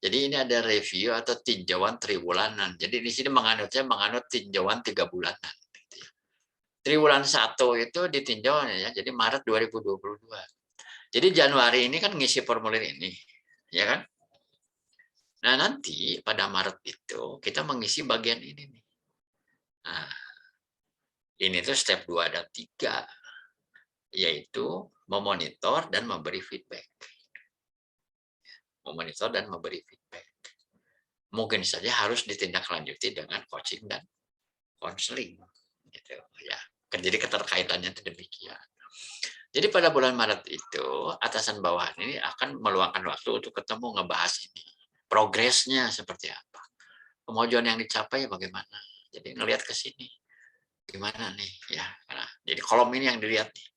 Jadi ini ada review atau tinjauan triwulanan. Jadi di sini menganut tinjauan 3 bulanan. Triwulan 1 itu ditinjau ya, jadi Maret 2022. Jadi Januari ini kan ngisi formulir ini, ya kan? Nah nanti pada Maret itu kita mengisi bagian ini nih. Nah, ini tuh step 2 dan 3, yaitu memonitor dan memberi feedback. Memonitor dan memberi feedback. Mungkin saja harus ditindaklanjuti dengan coaching dan konseling, gitu ya. Jadi keterkaitannya itu demikian. Jadi pada bulan Maret itu atasan bawahan ini akan meluangkan waktu untuk ketemu ngebahas ini. Progresnya seperti apa. Kemajuan yang dicapai bagaimana. Jadi ngelihat ke sini. Gimana nih ya. Nah, jadi kolom ini yang dilihat nih.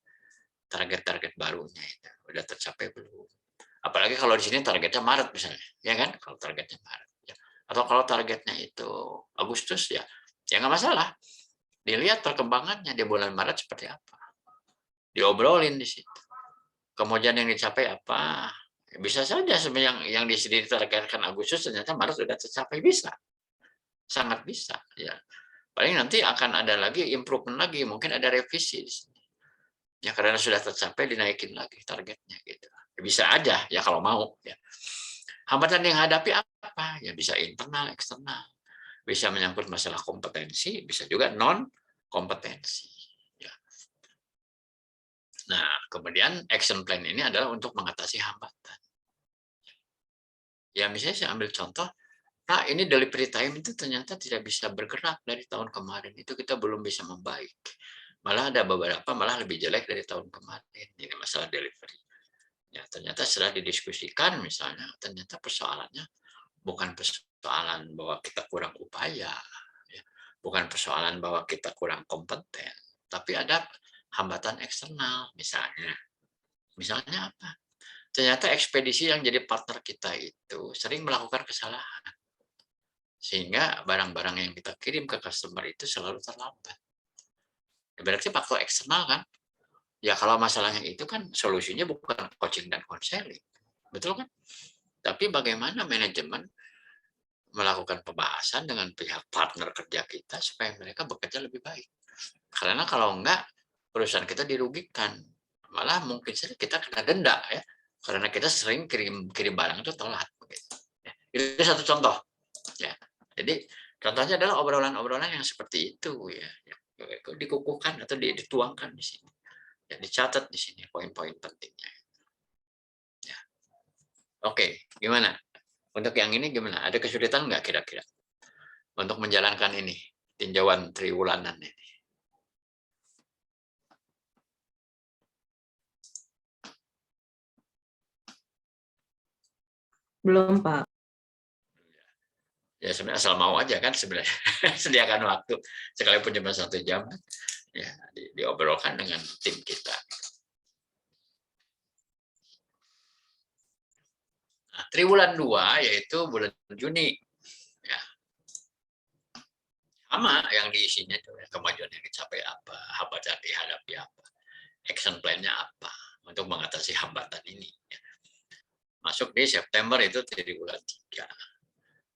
Target-target barunya itu udah tercapai belum. Apalagi kalau di sini targetnya Maret misalnya, ya kan? Kalau targetnya Maret, ya. Atau kalau targetnya itu Agustus ya nggak masalah. Dilihat perkembangannya di bulan Maret seperti apa, diobrolin di situ. Kemudian yang dicapai apa? Bisa saja sebenarnya yang di sini ditargetkan Agustus ternyata Maret sudah tercapai, bisa, sangat bisa. Ya, paling nanti akan ada lagi improvement lagi, mungkin ada revisi di sini. Ya karena sudah tercapai dinaikin lagi targetnya gitu. Bisa aja ya kalau mau. Ya. Hambatan yang hadapi apa? Ya bisa internal, eksternal. Bisa menyangkut masalah kompetensi, bisa juga non kompetensi. Ya. Nah, kemudian action plan ini adalah untuk mengatasi hambatan. Ya, misalnya saya ambil contoh, Pak, ini delivery time itu ternyata tidak bisa bergerak dari tahun kemarin. Itu kita belum bisa membaik. Malah ada beberapa malah lebih jelek dari tahun kemarin. Ini masalah delivery. Ya, ternyata setelah didiskusikan misalnya, ternyata persoalannya bukan persoalan bahwa kita kurang upaya, ya. Bukan persoalan bahwa kita kurang kompeten, tapi ada hambatan eksternal misalnya. Misalnya apa? Ternyata ekspedisi yang jadi partner kita itu sering melakukan kesalahan. Sehingga barang-barang yang kita kirim ke customer itu selalu terlambat. Berarti faktor eksternal kan? Ya kalau masalahnya itu kan solusinya bukan coaching dan konseling. Betul kan? Tapi bagaimana manajemen melakukan pembahasan dengan pihak partner kerja kita supaya mereka bekerja lebih baik. Karena kalau enggak, perusahaan kita dirugikan. Malah mungkin saja kita kena denda ya. Karena kita sering kirim barang itu telat. Ya. Itu satu contoh. Ya. Jadi contohnya adalah obrolan-obrolan yang seperti itu ya. Dikukuhkan atau dituangkan di sini. Ya, dicatat di sini poin-poin pentingnya. Ya. Oke, gimana? Untuk yang ini gimana? Ada kesulitan nggak kira-kira untuk menjalankan ini tinjauan triwulanan ini? Belum, Pak. Ya sebenarnya asal mau aja kan sebenarnya. Sediakan waktu sekalipun cuma 1 jam ya diobrolkan dengan tim kita. Nah, triwulan 2 yaitu bulan Juni. Ya. Sama yang diisinya itu ya, kemajuan yang dicapai apa, hambatan dihadapi apa, action plan-nya apa untuk mengatasi hambatan ini. Ya. Masuk di September itu triwulan 3.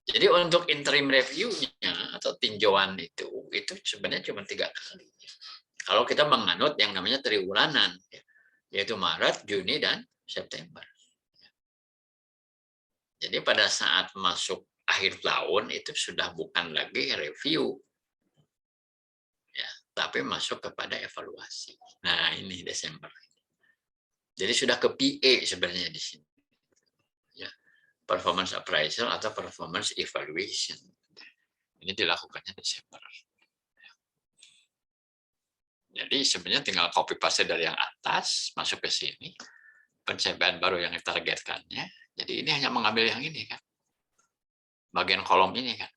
Jadi untuk interim review-nya atau tinjauan itu sebenarnya cuma 3 kali. Kalau kita menganut yang namanya triwulanan, yaitu Maret, Juni, dan September. Jadi pada saat masuk akhir tahun itu sudah bukan lagi review, ya, tapi masuk kepada evaluasi. Nah ini Desember. Jadi sudah ke PA sebenarnya di sini. Ya, performance appraisal atau performance evaluation. Ini dilakukannya Desember. Jadi sebenarnya tinggal copy paste dari yang atas masuk ke sini. Pencapaian baru yang ditargetkannya. Jadi ini hanya mengambil yang ini kan. Bagian kolom ini kan.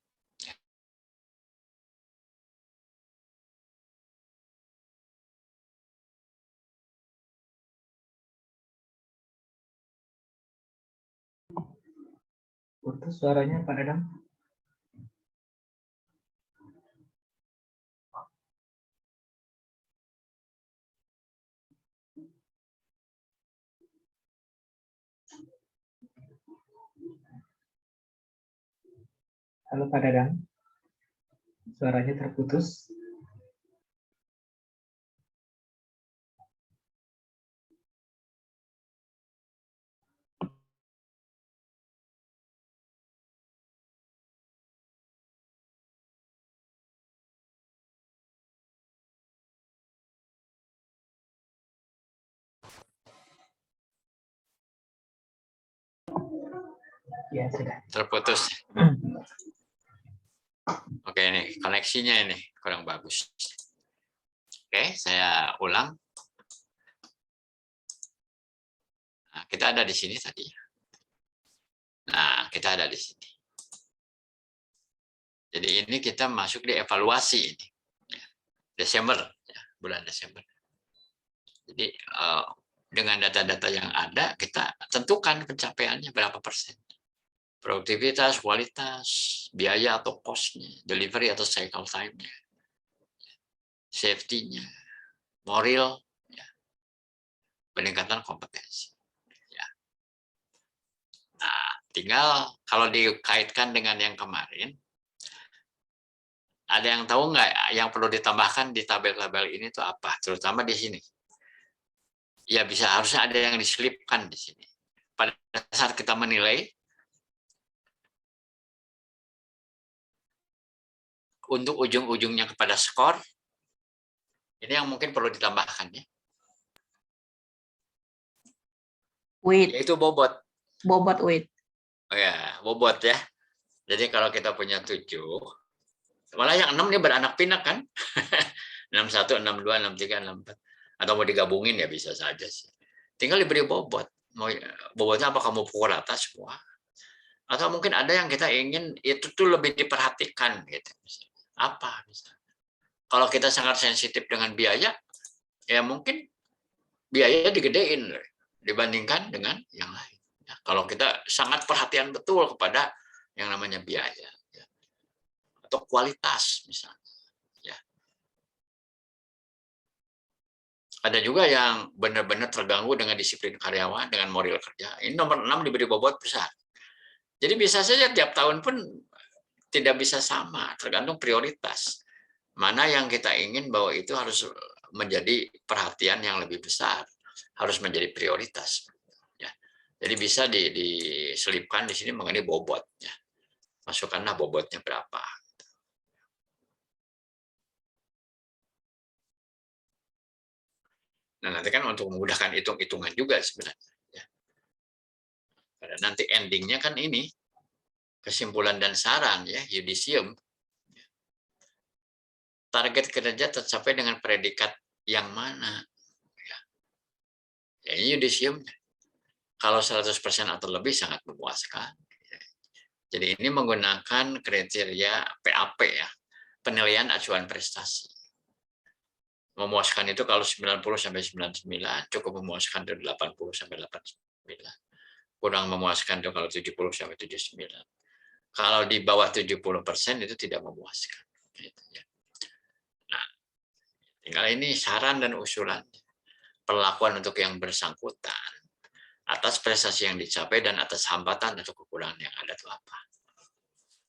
Putus suaranya Pak Dadang. Halo Pak Dadang. Suaranya terputus. Ya, sudah. Terputus. Oke, ini koneksinya ini kurang bagus. Oke, saya ulang. Nah, kita ada di sini tadi. Nah, kita ada di sini. Jadi ini kita masuk di evaluasi ini. Desember, ya, bulan Desember. Jadi dengan data-data yang ada, kita tentukan pencapaiannya berapa persen. Produktivitas, kualitas, biaya atau cost-nya, delivery atau cycle time-nya, safety-nya, moral, ya, peningkatan kompetensi. Ya. Nah, tinggal kalau dikaitkan dengan yang kemarin, ada yang tahu nggak yang perlu ditambahkan di tabel-tabel ini tuh apa? Terutama di sini. Ya bisa, harusnya ada yang diselipkan di sini. Pada saat kita menilai, untuk ujung-ujungnya kepada skor, ini yang mungkin perlu ditambahkan ya. Weight, Yaitu bobot. bobot weight. Oh ya, bobot ya. Jadi kalau kita punya 7, malah yang 6 ini beranak pinak kan? 61, 62, 63, 64. Atau mau digabungin ya bisa saja sih. Tinggal diberi bobot. Mau bobotnya apa kamu pukul rata semua? Atau mungkin ada yang kita ingin itu tuh lebih diperhatikan gitu. Apa misalnya? Kalau kita sangat sensitif dengan biaya, ya mungkin biayanya digedein dibandingkan dengan yang lain. Ya, kalau kita sangat perhatian betul kepada yang namanya biaya, ya. Atau kualitas misalnya. Ya. Ada juga yang benar-benar terganggu dengan disiplin karyawan, dengan moral kerja. Ini nomor 6 diberi bobot besar. Jadi bisa saja tiap tahun pun tidak bisa sama, tergantung prioritas. Mana yang kita ingin bahwa itu harus menjadi perhatian yang lebih besar, harus menjadi prioritas. Ya. Jadi bisa diselipkan di sini mengenai bobot. Ya. Masukkanlah bobotnya berapa. Nah, nanti kan untuk memudahkan hitung-hitungan juga sebenarnya. Ya. Karena nanti endingnya kan ini, kesimpulan dan saran, ya, yudisium. Target kinerja tercapai dengan predikat yang mana? Ya, ini yudisium. Kalau 100% atau lebih sangat memuaskan. Jadi ini menggunakan kriteria PAP ya, penilaian acuan prestasi. Memuaskan itu kalau 90 sampai 99, cukup memuaskan itu 80 sampai 89. Kurang memuaskan itu kalau 70 sampai 79. Kalau di bawah 70% itu tidak memuaskan. Nah, tinggal ini saran dan usulan. Perlakuan untuk yang bersangkutan atas prestasi yang dicapai dan atas hambatan atau kekurangan yang ada itu apa.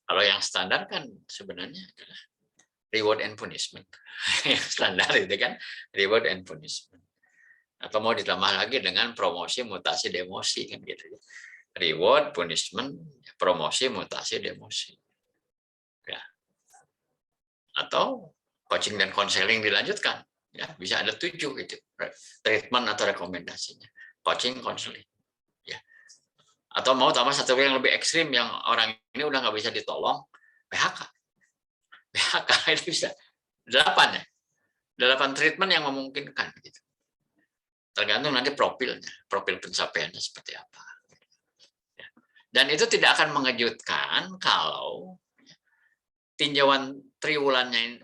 Kalau yang standar kan sebenarnya adalah reward and punishment. Yang standar itu kan reward and punishment. Atau mau ditambah lagi dengan promosi, mutasi, demosi kan gitu ya. Reward, punishment, promosi, mutasi, demosi. Ya. Atau coaching dan konseling dilanjutkan. Ya, bisa ada 7 gitu. Treatment atau rekomendasinya. Coaching, konseling. Ya. Atau mau tambah satu yang lebih ekstrim yang orang ini udah nggak bisa ditolong, PHK. PHK itu bisa 8 ya. 8 treatment yang memungkinkan gitu. Tergantung nanti profilnya, profil pencapaiannya seperti apa. Dan itu tidak akan mengejutkan kalau tinjauan triwulannya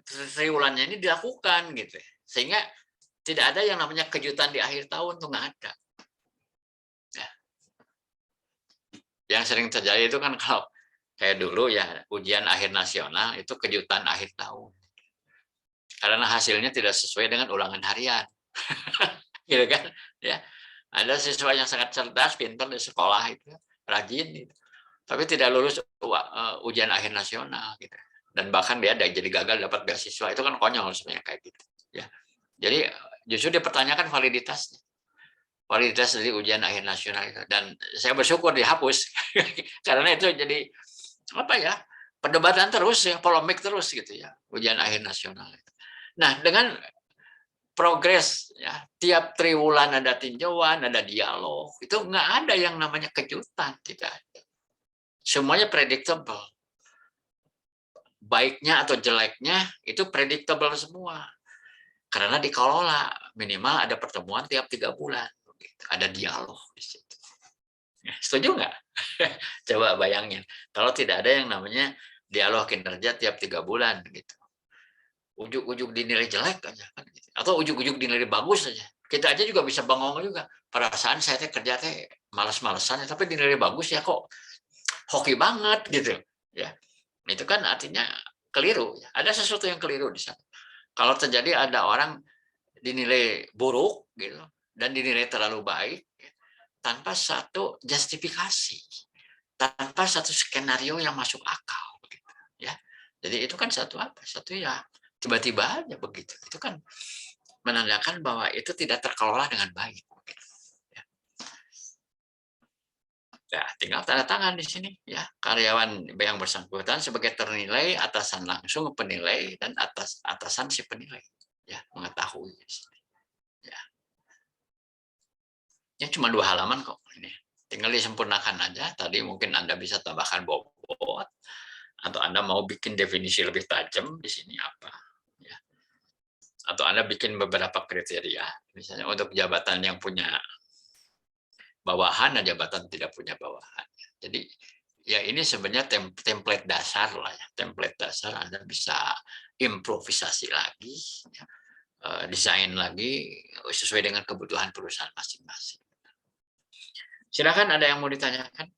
ini dilakukan gitu. Sehingga tidak ada yang namanya kejutan di akhir tahun tuh nggak ada. Ya. Yang sering terjadi itu kan kalau kayak dulu ya ujian akhir nasional itu kejutan akhir tahun. Karena hasilnya tidak sesuai dengan ulangan harian. Gitu kan? Ya. Ada siswa yang sangat cerdas, pintar di sekolah itu, rajin gitu. Tapi tidak lulus ujian akhir nasional gitu. Dan bahkan dia jadi gagal dapat beasiswa. Itu kan konyol sebenarnya kayak gitu, ya. Jadi justru dipertanyakan validitasnya. Validitas dari ujian akhir nasional itu. Dan saya bersyukur dihapus karena itu jadi apa ya? Perdebatan terus ya, polemik terus gitu ya, ujian akhir nasional itu. Nah, dengan progres ya, tiap triwulan ada tinjauan, ada dialog, itu nggak ada yang namanya kejutan, tidak ada. Semuanya predictable. Baiknya atau jeleknya itu predictable semua. Karena dikelola, minimal ada pertemuan tiap 3 bulan. Ada dialog di situ. Setuju nggak? Coba bayangin. Kalau tidak ada yang namanya dialog kinerja tiap 3 bulan gitu. Ujuk-ujuk dinilai jelek aja kan gitu. Atau ujuk-ujuk dinilai bagus aja. Kita aja juga bisa bengong juga. perasaan saya kerja malas-malesan, tapi dinilai bagus ya kok hoki banget gitu ya. Itu kan artinya keliru, ada sesuatu yang keliru di sana. Kalau terjadi ada orang dinilai buruk gitu dan dinilai terlalu baik tanpa satu justifikasi, tanpa satu skenario yang masuk akal gitu, ya. Jadi itu kan satu ya tiba-tiba aja begitu. Itu kan menandakan bahwa itu tidak terkelola dengan baik. Ya, tinggal tanda tangan di sini ya, karyawan yang bersangkutan sebagai ternilai, atasan langsung penilai, dan atasan si penilai ya mengetahui di sini. Ya. Ya cuma 2 halaman kok ini. Tinggal disempurnakan aja. Tadi mungkin Anda bisa tambahkan bobot atau Anda mau bikin definisi lebih tajam di sini apa ya. Atau Anda bikin beberapa kriteria misalnya untuk jabatan yang punya bawahan dan jabatan tidak punya bawahan. Jadi ya ini sebenarnya template dasar lah ya, template dasar. Anda bisa improvisasi lagi, ya, desain lagi sesuai dengan kebutuhan perusahaan masing-masing. Silakan, ada yang mau ditanyakan?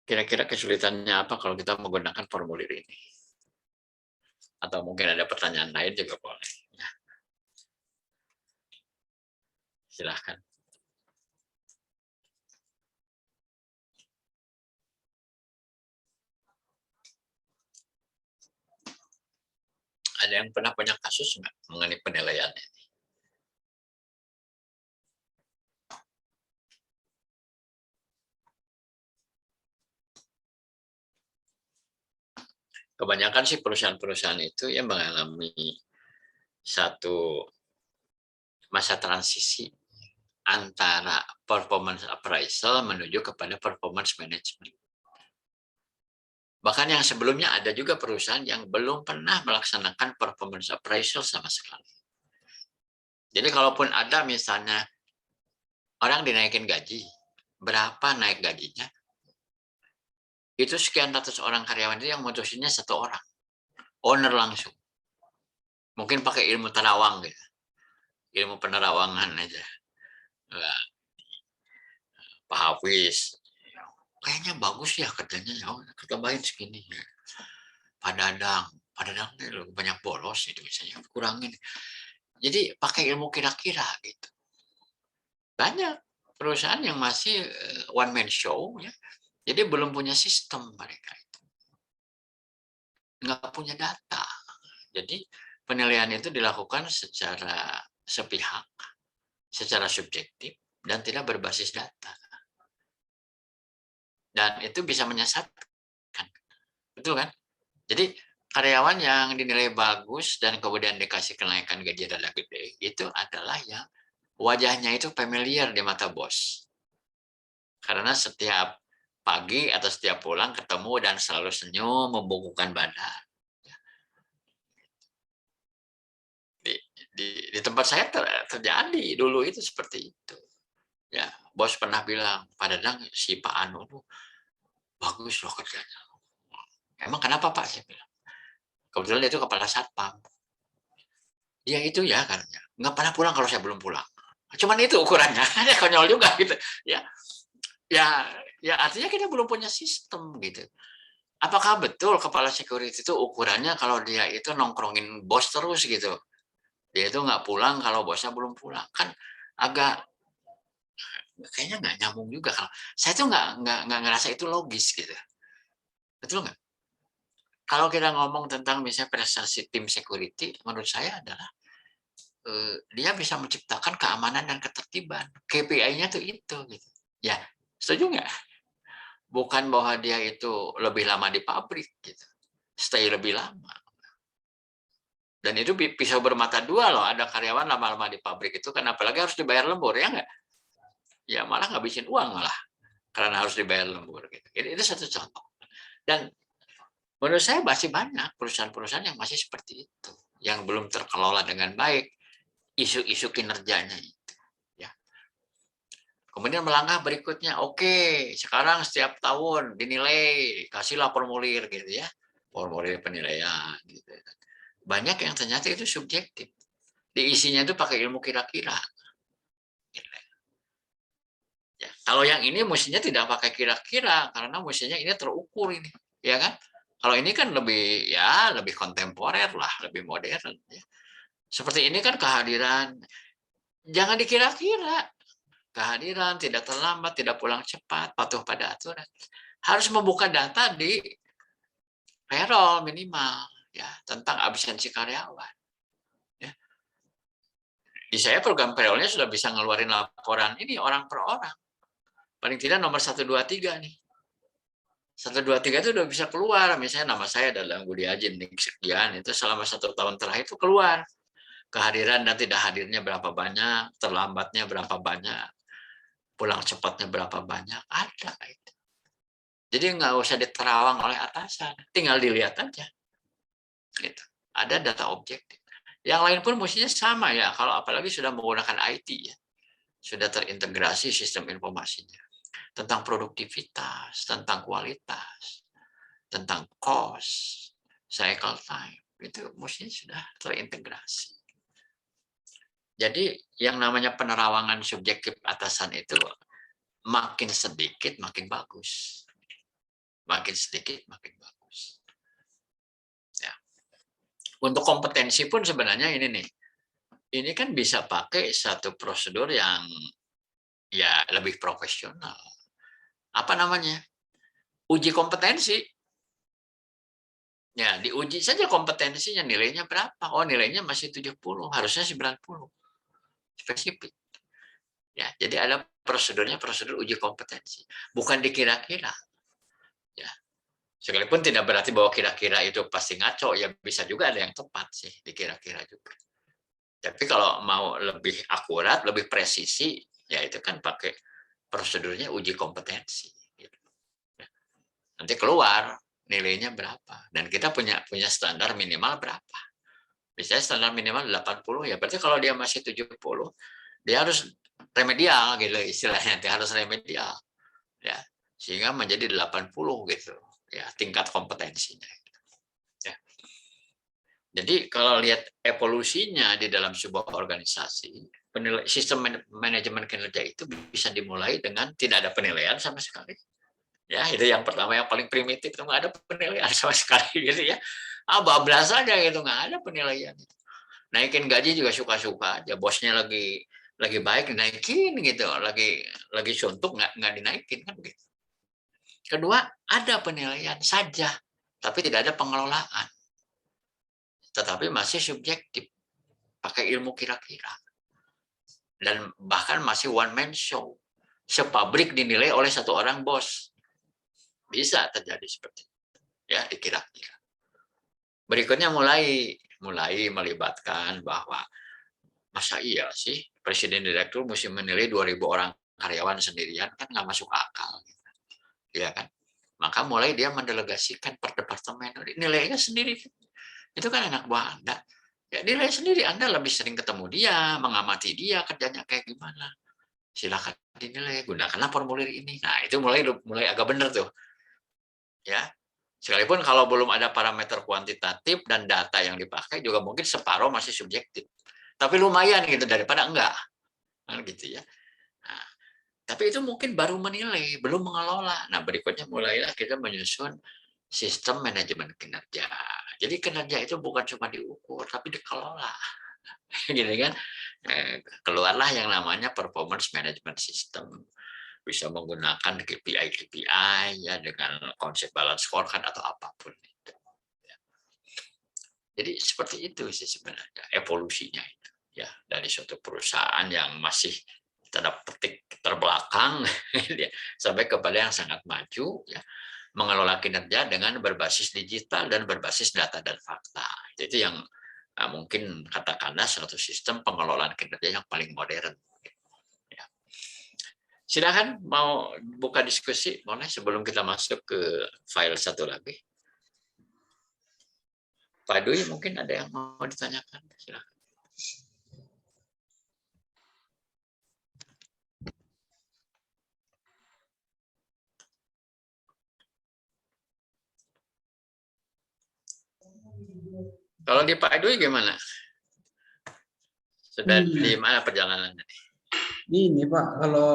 Kira-kira kesulitannya apa kalau kita menggunakan formulir ini? Atau mungkin ada pertanyaan lain juga boleh. Ya. Silahkan. Ada yang pernah punya kasus nggak mengenai penilaian ini? Kebanyakan sih perusahaan-perusahaan itu yang mengalami satu masa transisi antara performance appraisal menuju kepada performance management. Bahkan yang sebelumnya ada juga perusahaan yang belum pernah melaksanakan performance appraisal sama sekali. Jadi kalaupun ada misalnya orang dinaikin gaji, berapa naik gajinya? Itu sekian ratus orang karyawan itu yang mutusinnya 1 orang. Owner langsung. Mungkin pakai ilmu terawang gitu. Ilmu penerawangan aja. Pak Hafiz, kayaknya bagus ya kerjanya, ya kita tambahin segini. Pak Dadang banyak bolos itu misalnya, kurangin. Jadi pakai ilmu kira-kira gitu. Banyak perusahaan yang masih one man show ya. Jadi belum punya sistem mereka itu. Nggak punya data. Jadi penilaian itu dilakukan secara sepihak, secara subjektif, dan tidak berbasis data. Dan itu bisa menyesatkan. Betul kan? Jadi karyawan yang dinilai bagus dan kemudian dikasih kenaikan gaji rada gede, itu adalah yang wajahnya itu familiar di mata bos. Karena setiap pagi atau setiap pulang ketemu dan selalu senyum, membungkukkan badan. Di tempat saya terjadi dulu itu seperti itu. Ya, bos pernah bilang, Pak Dadang, si Pak Anu bagus loh kerjanya. Emang kenapa Pak? Saya bilang. Kebetulan dia itu kepala satpam. Dia itu ya katanya, nggak pernah pulang kalau saya belum pulang. Cuman itu ukurannya, ada konyol juga gitu. Ya artinya kita belum punya sistem gitu. Apakah betul kepala security itu ukurannya kalau dia itu nongkrongin bos terus gitu? Dia itu nggak pulang kalau bosnya belum pulang, kan agak kayaknya nggak nyambung juga. Kalau saya tuh nggak ngerasa itu logis gitu, betul nggak? Kalau kita ngomong tentang misalnya prestasi tim security, menurut saya adalah dia bisa menciptakan keamanan dan ketertiban. KPI-nya tuh itu gitu. Ya, setuju nggak? Bukan bahwa dia itu lebih lama di pabrik gitu, stay lebih lama. Dan itu pisau bermata dua loh, ada karyawan lama-lama di pabrik itu kan apalagi harus dibayar lembur, ya nggak? Ya malah ngabisin uang malah, karena harus dibayar lembur. Gitu. Itu satu contoh. Dan menurut saya masih banyak perusahaan-perusahaan yang masih seperti itu, yang belum terkelola dengan baik, isu-isu kinerjanya itu. Ya. Kemudian melangkah berikutnya, oke, sekarang setiap tahun dinilai, kasihlah formulir gitu ya, formulir penilaian. Gitu. Banyak yang ternyata itu subjektif. diisinya itu pakai ilmu kira-kira. Ya, kalau yang ini mestinya tidak pakai kira-kira karena mestinya ini terukur ini, ya kan? Kalau ini kan lebih kontemporer lah, lebih modern. Ya. Seperti ini kan kehadiran, jangan dikira-kira. Kehadiran, tidak terlambat, tidak pulang cepat, patuh pada aturan. Harus membuka data di payroll minimal, ya tentang absensi karyawan. Ya. Di saya program payrollnya sudah bisa ngeluarin laporan ini orang per orang. Paling tidak nomor 123 nih. 123 itu udah bisa keluar. Misalnya nama saya adalah Budi Ajin, sekian, itu selama 1 tahun terakhir itu keluar. Kehadiran dan tidak hadirnya berapa banyak, terlambatnya berapa banyak, pulang cepatnya berapa banyak, ada itu. Jadi nggak usah diterawang oleh atasan, tinggal dilihat aja. Gitu. Ada data objektif. Yang lain pun mestinya sama ya, kalau apalagi sudah menggunakan IT ya, sudah terintegrasi sistem informasinya. Tentang produktivitas, tentang kualitas, tentang cost, cycle time, itu mestinya sudah terintegrasi. Jadi yang namanya penerawangan subjektif atasan itu makin sedikit makin bagus. Makin sedikit makin bagus. Ya. Untuk kompetensi pun sebenarnya ini nih. Ini kan bisa pakai satu prosedur yang ya lebih profesional. Apa namanya? Uji kompetensi. Ya, diuji saja kompetensinya, nilainya berapa? Oh, nilainya masih 70, harusnya 90. Spesifik. Ya, jadi ada prosedurnya, prosedur uji kompetensi. Bukan dikira-kira. Ya. Sekalipun tidak berarti bahwa kira-kira itu pasti ngaco, ya bisa juga ada yang tepat sih, dikira-kira juga. Tapi kalau mau lebih akurat, lebih presisi, ya itu kan pakai prosedurnya uji kompetensi. Gitu. Ya. Nanti keluar nilainya berapa, dan kita punya standar minimal berapa. Misalnya standar minimal 80, ya berarti kalau dia masih 70, dia harus remedial gitu istilahnya, dia harus remedial. Ya, sehingga menjadi 80 gitu. Ya, tingkat kompetensinya. Ya. Jadi kalau lihat evolusinya di dalam sebuah organisasi, sistem manajemen kinerja itu bisa dimulai dengan tidak ada penilaian sama sekali. Ya, itu yang pertama, yang paling primitif, itu nggak ada penilaian sama sekali gitu ya. Bablas aja gitu, nggak ada penilaian. Naikin gaji juga suka-suka aja, bosnya lagi baik dinaikin gitu, lagi suntuk nggak dinaikin kan gitu. Kedua, ada penilaian saja, tapi tidak ada pengelolaan. Tetapi masih subjektif, pakai ilmu kira-kira. Dan bahkan masih one man show. Sepabrik dinilai oleh satu orang bos. Bisa terjadi seperti itu. Ya, dikira-kira. Berikutnya mulai melibatkan bahwa masa iya sih presiden direktur mesti menilai 2.000 orang karyawan sendirian, kan nggak masuk akal. Ya kan? Maka mulai dia mendelegasikan per departemen, nilainya sendiri. Itu kan anak buah Anda. Ya, nilai sendiri, Anda lebih sering ketemu dia, mengamati dia kerjanya kayak gimana. Silakan dinilai, gunakanlah formulir ini. Nah, itu mulai agak benar tuh. Ya. Sekalipun kalau belum ada parameter kuantitatif dan data yang dipakai juga mungkin separuh masih subjektif. Tapi lumayan gitu daripada enggak. Nah, gitu ya. Nah, tapi itu mungkin baru menilai, belum mengelola. Nah, berikutnya mulailah kita menyusun sistem manajemen kinerja. Jadi kinerja itu bukan cuma diukur, tapi dikelola. Gitu kan? Keluarlah yang namanya performance management system. Bisa menggunakan KPI ya, dengan konsep balance scorecard atau apapun itu. Jadi seperti itu sih sebenarnya evolusinya itu ya, dari suatu perusahaan yang masih tanda petik terbelakang sampai kepada yang sangat maju ya, mengelola kinerja dengan berbasis digital dan berbasis data dan fakta. Itu yang mungkin katakanlah suatu sistem pengelolaan kinerja yang paling modern. Ya. Silakan mau buka diskusi, boleh sebelum kita masuk ke file satu lagi. Pak Dwi mungkin ada yang mau ditanyakan, silakan. Kalau di Pak Dwi gimana? Sudah di mana perjalanannya? Ini Pak, kalau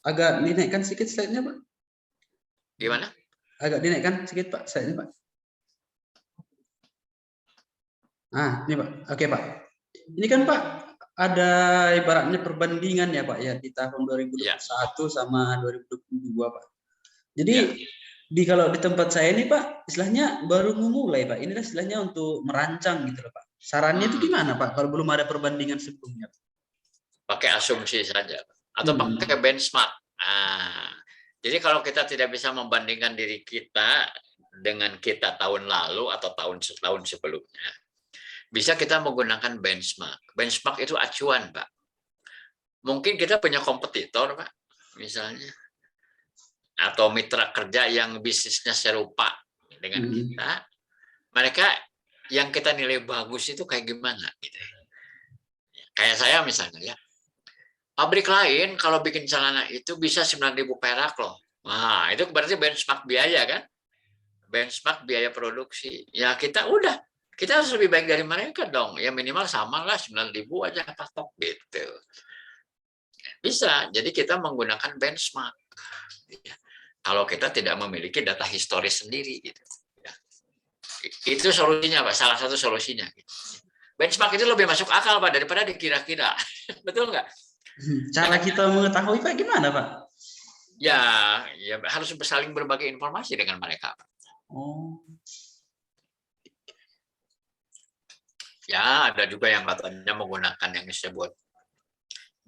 agak dinaikkan sedikit slide-nya Pak. Gimana? Agak dinaikkan sedikit Pak, slide-nya Pak. Ini Pak. Oke Pak. Ini kan Pak ada ibaratnya perbandingan ya Pak ya di tahun 2021 sama 2022 Pak. Jadi kalau di tempat saya ini Pak, istilahnya baru memulai Pak. Inilah istilahnya untuk merancang gitu loh Pak. Sarannya itu gimana Pak kalau belum ada perbandingan sebelumnya? Pakai asumsi saja atau pakai benchmark. Jadi kalau kita tidak bisa membandingkan diri kita dengan kita tahun lalu atau tahun sebelumnya, bisa kita menggunakan benchmark. Benchmark itu acuan, Pak. Mungkin kita punya kompetitor, Pak, misalnya, atau mitra kerja yang bisnisnya serupa dengan kita. Mereka yang kita nilai bagus itu kayak gimana? Gitu. Kayak saya misalnya, ya. Pabrik lain kalau bikin celana itu bisa 9.000 perak loh. Nah, itu berarti benchmark biaya kan? Benchmark biaya produksi. Ya kita harus lebih baik dari mereka dong. Ya minimal sama lah 9.000 aja patok gitu. Bisa. Jadi kita menggunakan benchmark. Kalau kita tidak memiliki data historis sendiri gitu. Itu solusinya Pak. Salah satu solusinya. Benchmark itu lebih masuk akal Pak daripada dikira-kira. Betul nggak? Cara kita mengetahui Pak gimana Pak? Ya harus saling berbagi informasi dengan mereka. Ya ada juga yang katanya menggunakan yang disebut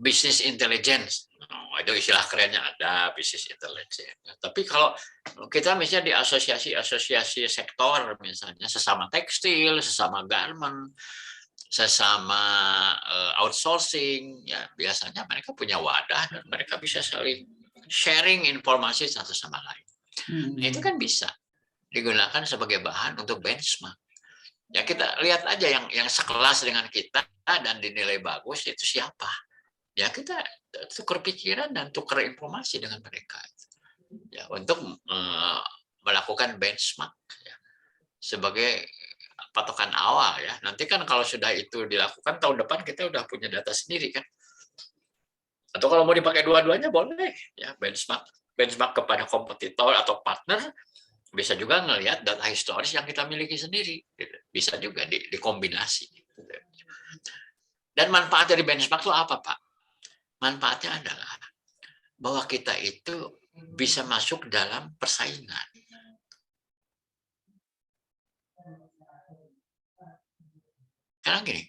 business intelligence. Itu istilah kerennya ada business intelligence. Tapi kalau kita misalnya di asosiasi sektor misalnya sesama tekstil, sesama garment, sesama outsourcing, ya biasanya mereka punya wadah dan mereka bisa saling sharing informasi satu sama lain. Nah, itu kan bisa digunakan sebagai bahan untuk benchmark. Ya kita lihat aja yang sekelas dengan kita dan dinilai bagus itu siapa. Ya kita tukar pikiran dan tukar informasi dengan mereka. Ya untuk melakukan benchmark ya, sebagai patokan awal ya. Nanti kan kalau sudah itu dilakukan tahun depan kita udah punya data sendiri kan. Atau kalau mau dipakai dua-duanya boleh ya, benchmark kepada kompetitor atau partner, bisa juga ngelihat data historis yang kita miliki sendiri. Bisa juga dikombinasi. Dan manfaat dari benchmark itu apa Pak? Manfaatnya adalah bahwa kita itu bisa masuk dalam persaingan. Karena gini,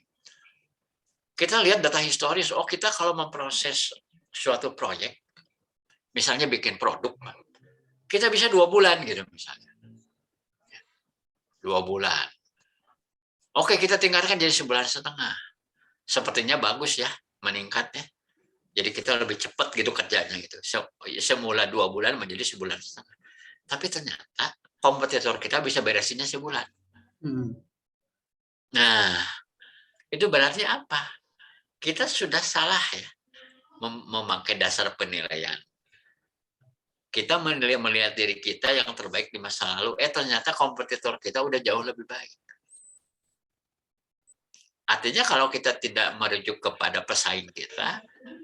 kita lihat data historis, kita kalau memproses suatu proyek, misalnya bikin produk, kita bisa 2 bulan gitu misalnya. 2 bulan. Oke, kita tingkatkan jadi 1,5 bulan. Sepertinya bagus ya, meningkat ya. Jadi kita lebih cepat gitu kerjanya gitu. Semula 2 bulan menjadi 1,5 bulan. Tapi ternyata kompetitor kita bisa beresinnya 1 bulan. Nah, itu berarti apa? Kita sudah salah ya memakai dasar penilaian. Kita melihat diri kita yang terbaik di masa lalu, ternyata kompetitor kita udah jauh lebih baik. Artinya kalau kita tidak merujuk kepada pesaing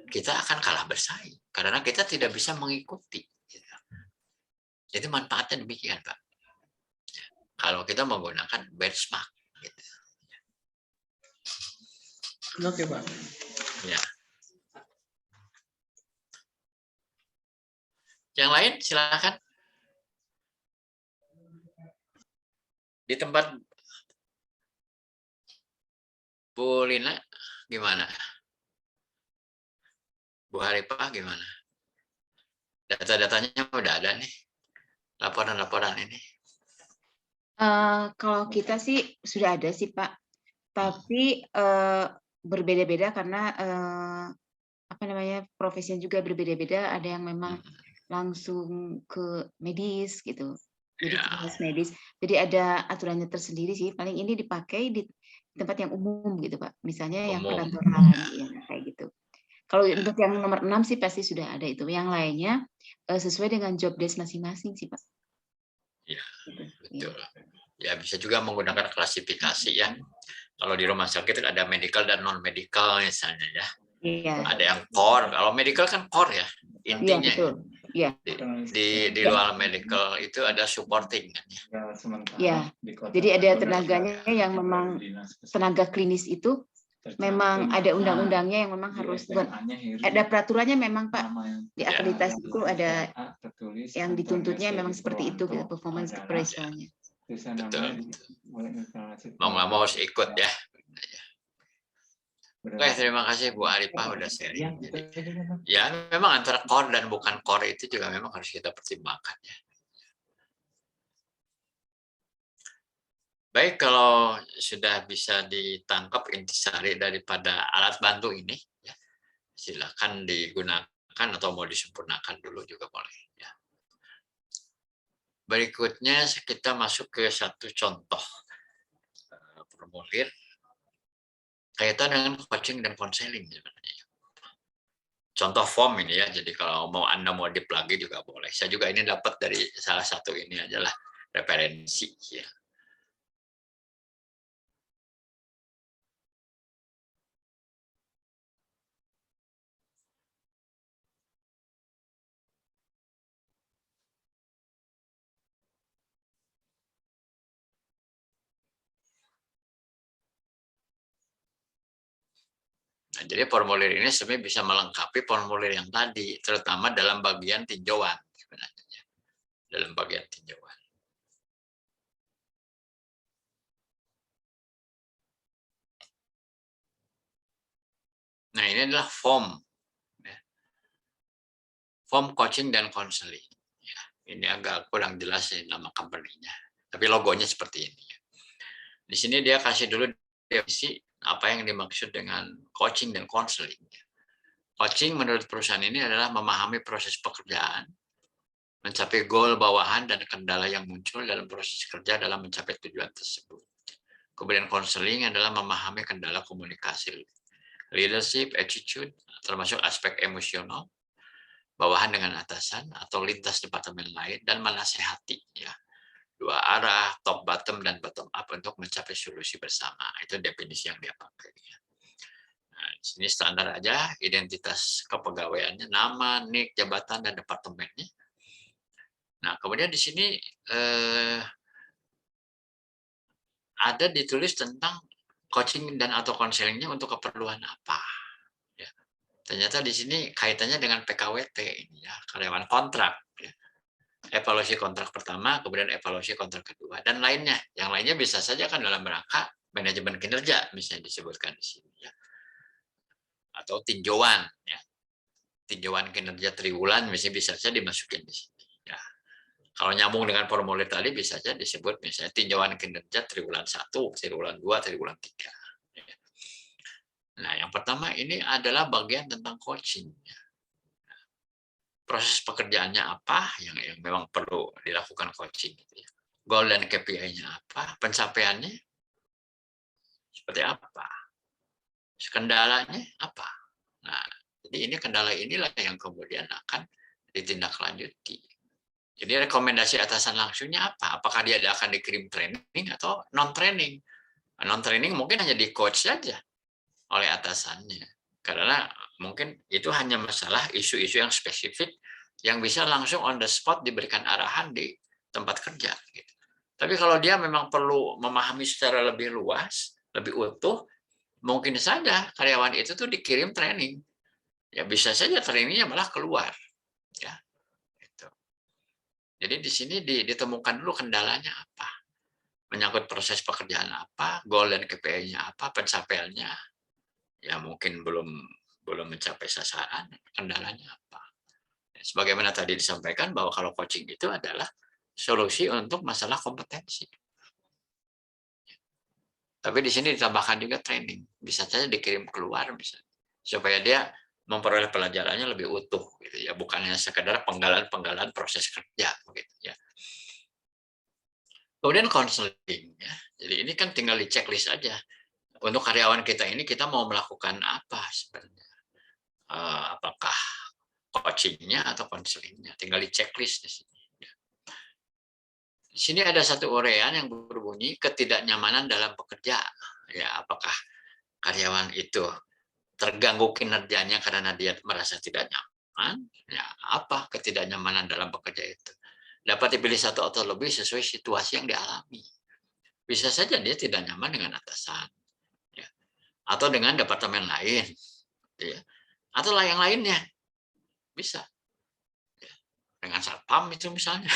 kita akan kalah bersaing. Karena kita tidak bisa mengikuti. Jadi manfaatnya demikian, Pak. Kalau kita menggunakan benchmark. Gitu. Oke, Pak. Ya. Yang lain silakan. Di tempat Bu Lina gimana? Bu Haripah gimana? Data-datanya udah ada nih. Laporan-laporan ini. Kalau kita sih sudah ada sih Pak. Tapi berbeda-beda karena profesinya juga berbeda-beda. Ada yang memang langsung ke medis gitu. Jadi medis. Jadi ada aturannya tersendiri sih. Paling ini dipakai di tempat yang umum gitu Pak. Misalnya yang perkantoran ya, kayak gitu. Kalau untuk yang nomor 6 sih pasti sudah ada itu. Yang lainnya sesuai dengan job desk masing-masing sih Pak. Ya, betul. Ya bisa juga menggunakan klasifikasi ya. Kalau di rumah sakit ada medical dan non medical misalnya ya. Iya. Ada yang core. Kalau medical kan core ya Iya, intinya. betul. Iya. Di luar medical itu ada supporting. Ya, jadi ada tenaganya yang memang tenaga klinis itu memang ada undang-undangnya yang memang harus ada peraturannya memang Pak, di akreditasi itu ada yang dituntutnya memang seperti itu gitu, performance appraisalnya. Betul. Mau nggak mau harus ikut ya. Oke, terima kasih Bu Arifah udah sharing. Jadi, ya memang antara core dan bukan core itu juga memang harus kita pertimbangkan ya. Baik, kalau sudah bisa ditangkap intisari daripada alat bantu ini, ya, silakan digunakan atau mau disempurnakan dulu juga boleh. Ya. Berikutnya kita masuk ke satu contoh formulir kaitan dengan coaching dan konseling sebenarnya. Contoh form ini ya, jadi kalau Anda mau dip lagi juga boleh. Saya juga ini dapat dari salah satu ini adalah referensi ya. Nah, jadi formulir ini sebenarnya bisa melengkapi formulir yang tadi, terutama dalam bagian tinjauan sebenarnya. Dalam bagian tinjauan. Nah, ini adalah form. Form coaching dan counseling. Ya, ini agak kurang jelas sih nama company-nya. Tapi logonya seperti ini. Di sini dia kasih dulu definisi apa yang dimaksud dengan coaching dan counseling. Coaching menurut perusahaan ini adalah memahami proses pekerjaan, mencapai goal bawahan dan kendala yang muncul dalam proses kerja dalam mencapai tujuan tersebut. Kemudian counseling adalah memahami kendala komunikasi, leadership, attitude, termasuk aspek emosional, bawahan dengan atasan atau lintas departemen lain, dan menasehati ya, dua arah, top bottom dan bottom up untuk mencapai solusi bersama. Itu definisi yang dia pakai. Nah, di sini standar aja, identitas kepegawaiannya, nama, nik, jabatan, dan departemennya. Nah, kemudian di sini ada ditulis tentang coaching dan atau konselingnya untuk keperluan apa. Ya. Ternyata di sini kaitannya dengan PKWT, ini ya, karyawan kontrak. Ya. Evaluasi kontrak pertama, kemudian evaluasi kontrak kedua, dan lainnya. Yang lainnya bisa saja kan dalam rangka manajemen kinerja, misalnya disebutkan di sini. Ya. Atau tinjauan, ya. Tinjauan kinerja triwulan misalnya bisa saja dimasukin di sini. Ya. Kalau nyambung dengan formulir tadi bisa saja disebut misalnya tinjauan kinerja triwulan 1, triwulan 2, triwulan 3. Ya. Nah, yang pertama ini adalah bagian tentang coaching. Ya. Proses pekerjaannya apa yang memang perlu dilakukan coaching. Ya. Goal dan KPI-nya apa, pencapaiannya seperti apa, kendalanya apa. Nah, jadi ini kendala inilah yang kemudian akan ditindaklanjuti. Jadi rekomendasi atasan langsungnya apa? Apakah dia akan dikirim training atau non-training? Non-training mungkin hanya di coach saja oleh atasannya. Karena mungkin itu hanya masalah isu-isu yang spesifik yang bisa langsung on the spot diberikan arahan di tempat kerja. Gitu. Tapi kalau dia memang perlu memahami secara lebih luas, lebih utuh, mungkin saja karyawan itu tuh dikirim training. Ya bisa saja trainingnya malah keluar. Ya. Gitu. Jadi di sini ditemukan dulu kendalanya apa. Menyangkut proses pekerjaan apa, goal dan KPI-nya apa, pencapaiannya. Ya mungkin belum mencapai sasaran, kendalanya apa. Sebagaimana tadi disampaikan bahwa kalau coaching itu adalah solusi untuk masalah kompetensi. Tapi di sini ditambahkan juga training, bisa saja dikirim keluar misalnya, supaya dia memperoleh pelajarannya lebih utuh, gitu ya, bukan hanya sekedar penggalan proses kerja, begitu ya. Kemudian konseling, ya. Jadi ini kan tinggal di checklist aja. Untuk karyawan kita ini kita mau melakukan apa sebenarnya? Apakah coachingnya atau konselingnya? Tinggal di checklist di sini. Di sini ada satu uraian yang berbunyi ketidaknyamanan dalam bekerja. ya apakah karyawan itu terganggu kinerjanya karena dia merasa tidak nyaman, ya apa ketidaknyamanan dalam bekerja itu. Dapat dipilih satu atau lebih sesuai situasi yang dialami. Bisa saja dia tidak nyaman dengan atasan, ya. Atau dengan departemen lain, ya. Atau yang lainnya, bisa. Ya. Dengan satpam itu misalnya,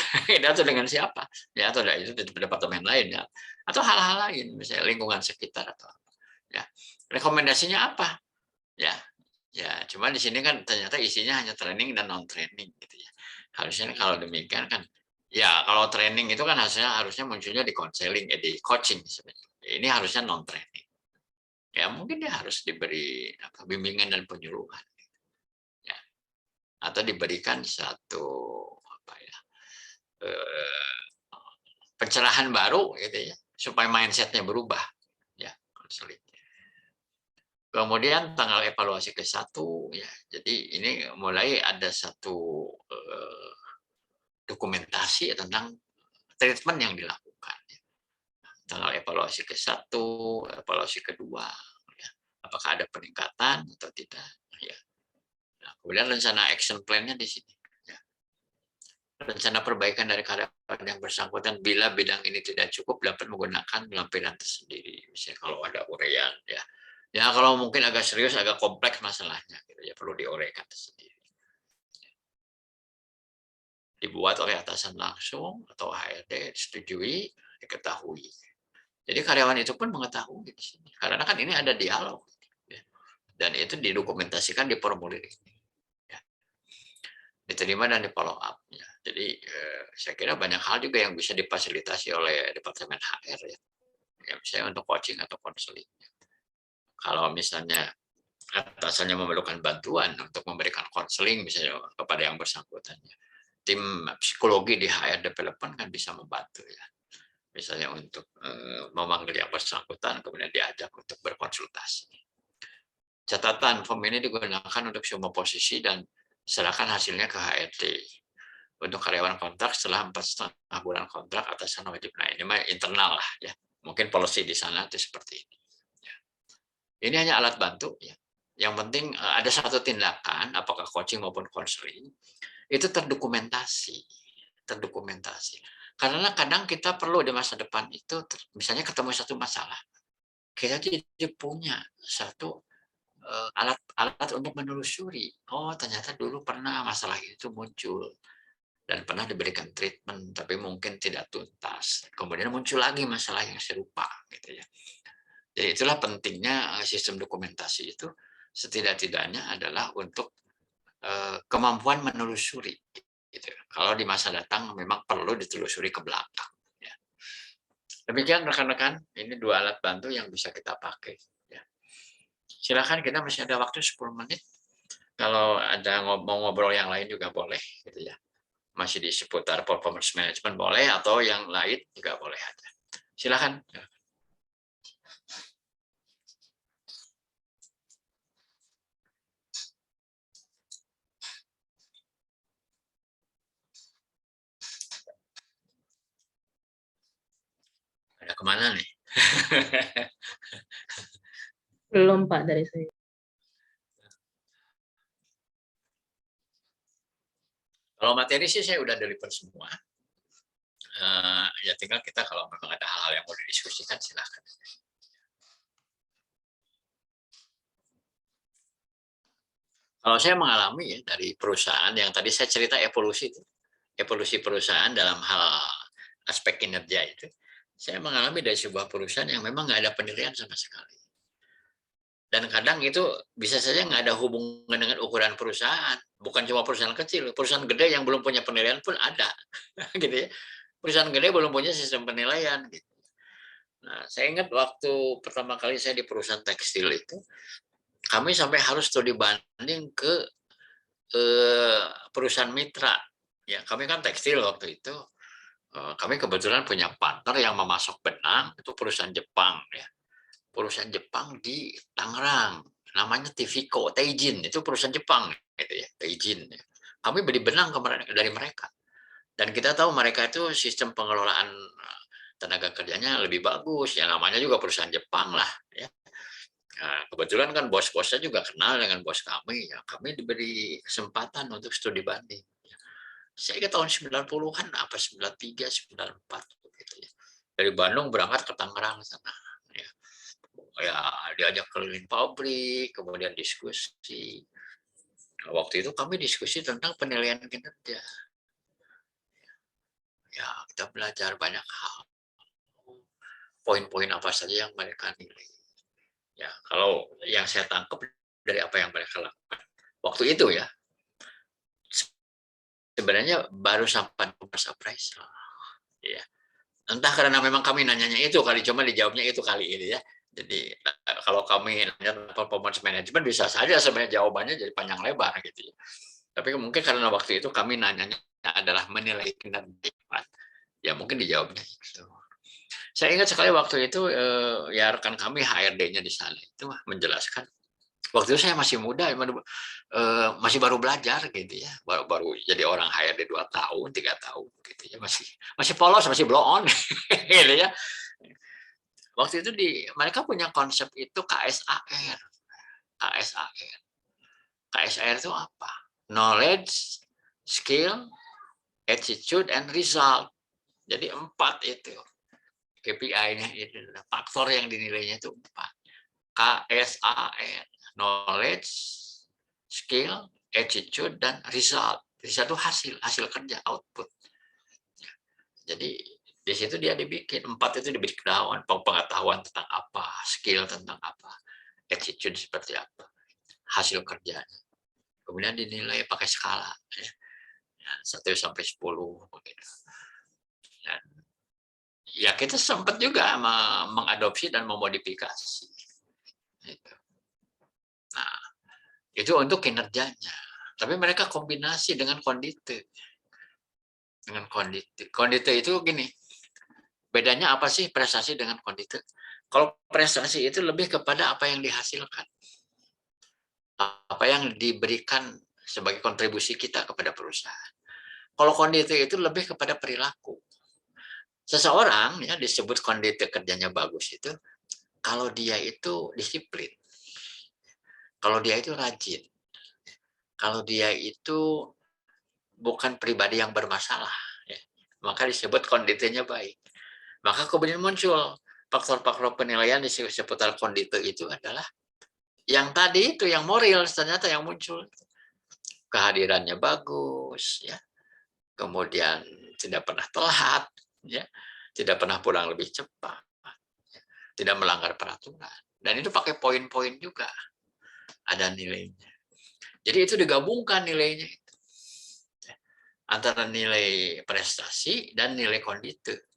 atau dengan siapa, ya, atau itu di departemen lain, ya. Atau hal-hal lain, misalnya lingkungan sekitar atau apa. Ya. Rekomendasinya apa? Ya, ya, cuma di sini kan ternyata isinya hanya training dan non training gitu ya. Harusnya kalau demikian kan, ya kalau training itu kan harusnya munculnya di konseling, di coaching sebenarnya. Ini harusnya non training. Ya mungkin dia harus diberi bimbingan dan penyuluhan, ya. Atau diberikan satu apa ya, pencerahan baru gitu ya, supaya mindsetnya berubah, ya konseling. Kemudian tanggal evaluasi ke-1 ya. Jadi ini mulai ada satu dokumentasi tentang treatment yang dilakukan. Tanggal evaluasi ke-1, evaluasi kedua, ya. Apakah ada peningkatan atau tidak? Ya. Nah, kemudian rencana action plan-nya di sini. Ya. Rencana perbaikan dari karyawan yang bersangkutan bila bidang ini tidak cukup dapat menggunakan lampiran tersendiri. Misalnya kalau ada uraian, ya. Ya kalau mungkin agak serius, agak kompleks masalahnya, gitu ya perlu diuraikan sendiri. Dibuat oleh atasan langsung atau HRD, disetujui, diketahui. Jadi karyawan itu pun mengetahui di sini, karena kan ini ada dialog, ya. Dan itu didokumentasikan di formulir ini, ya. Diterima dan di follow up. Ya. Jadi saya kira banyak hal juga yang bisa difasilitasi oleh Departemen HR, ya. Ya misalnya untuk coaching atau konseling. Kalau misalnya atasannya memerlukan bantuan untuk memberikan konseling misalnya kepada yang bersangkutan, tim psikologi di HR development kan bisa membantu ya, misalnya untuk memanggil yang bersangkutan kemudian diajak untuk berkonsultasi. Catatan, form ini digunakan untuk semua posisi dan serahkan hasilnya ke HRD. Untuk karyawan kontrak setelah 4,5 bulan kontrak atasan wajib. Nah ini mah internal lah ya, mungkin policy di sana itu seperti ini. Ini hanya alat bantu ya. Yang penting ada satu tindakan, apakah coaching maupun konseling, itu terdokumentasi. Karena kadang kita perlu di masa depan itu, misalnya ketemu satu masalah, kita jadi punya satu alat untuk menelusuri. Oh ternyata dulu pernah masalah itu muncul dan pernah diberikan treatment, tapi mungkin tidak tuntas. Kemudian muncul lagi masalah yang serupa, gitu ya. Jadi itulah pentingnya sistem dokumentasi itu setidak-tidaknya adalah untuk kemampuan menelusuri. Gitu. Kalau di masa datang memang perlu ditelusuri ke belakang. Ya. Demikian rekan-rekan, ini 2 alat bantu yang bisa kita pakai. Ya. Silakan, kita masih ada waktu 10 menit. Kalau ada mau ngobrol yang lain juga boleh, gitu ya. Masih di seputar performance management boleh, atau yang lain juga boleh aja. Silakan. Ada kemana nih? Belum Pak dari saya. Kalau materi sih saya udah deliver semua. Ya tinggal kita kalau memang ada hal-hal yang mau didiskusikan silahkan. Kalau saya mengalami ya dari perusahaan yang tadi saya cerita evolusi perusahaan dalam hal aspek kinerja itu, saya mengalami dari sebuah perusahaan yang memang nggak ada penilaian sama sekali. Dan kadang itu bisa saja nggak ada hubungan dengan ukuran perusahaan. Bukan cuma perusahaan kecil, perusahaan gede yang belum punya penilaian pun ada, gitu ya. Perusahaan gede belum punya sistem penilaian. Gitu. Nah, saya ingat waktu pertama kali saya di perusahaan tekstil itu, kami sampai harus studi banding ke perusahaan mitra. Ya, kami kan tekstil waktu itu. Kami kebetulan punya partner yang memasok benang, itu perusahaan Jepang ya. Perusahaan Jepang di Tangerang, namanya Tivico, Teijin, itu perusahaan Jepang gitu ya, Teijin. Kami beli benang dari mereka. Dan kita tahu mereka itu sistem pengelolaan tenaga kerjanya lebih bagus, ya namanya juga perusahaan Jepang lah, ya. Nah, kebetulan kan bos-bosnya juga kenal dengan bos kami, ya kami diberi kesempatan untuk studi banding. Saya ingat tahun 90-an apa 93, 94 gitu ya. Dari Bandung berangkat ke Tangerang sana. Ya, diajak keliling pabrik, kemudian diskusi. Waktu itu kami diskusi tentang penilaian kinerja. Ya, kita belajar banyak hal. Poin-poin apa saja yang mereka nilai. Ya, kalau yang saya tangkap dari apa yang mereka lakukan waktu itu ya, sebenarnya baru sampai appraisal. Ya. Entah karena memang kami nanyanya itu kali, cuma dijawabnya itu kali ini ya. Jadi kalau kami nanya performance management bisa saja sebenarnya jawabannya jadi panjang lebar gitu ya. Tapi mungkin karena waktu itu kami nanyanya adalah menilai kinerja, ya mungkin dijawabnya itu. Saya ingat sekali waktu itu ya rekan kami HRD-nya di sana itu menjelaskan. Waktu itu saya masih muda, masih baru belajar gitu ya, baru jadi orang HRD 2 tahun, 3 tahun gitu ya, masih polos, masih blow on gitu ya. Waktu itu mereka punya konsep itu KSAR. KSAR itu apa? Knowledge, skill, attitude, and result. Jadi 4 itu. KPI-nya itu, faktor yang dinilainya itu 4. KSAR, knowledge, skill, attitude, dan result. Result itu hasil kerja, output. Jadi di situ dia dibikin 4 itu diberi pengetahuan tentang apa, skill tentang apa, attitude seperti apa, hasil kerjanya. Kemudian dinilai pakai skala, ya. 1 sampai 10 begitu. Dan ya kita sempat juga mengadopsi dan memodifikasi. Nah, itu untuk kinerjanya. Tapi mereka kombinasi dengan kondite. Kondite itu gini, bedanya apa sih prestasi dengan kondite? Kalau prestasi itu lebih kepada apa yang dihasilkan. Apa yang diberikan sebagai kontribusi kita kepada perusahaan. Kalau kondite itu lebih kepada perilaku. Seseorang ya disebut kondite kerjanya bagus itu kalau dia itu disiplin, kalau dia itu rajin, kalau dia itu bukan pribadi yang bermasalah, ya, maka disebut konditenya baik. Maka kemudian muncul faktor-faktor penilaian di seputar kondite itu adalah yang tadi itu yang moral ternyata yang muncul, kehadirannya bagus, ya, kemudian tidak pernah telat, ya, tidak pernah pulang lebih cepat, tidak melanggar peraturan, dan itu pakai poin-poin juga ada nilainya. Jadi itu digabungkan nilainya itu antara nilai prestasi dan nilai kondite.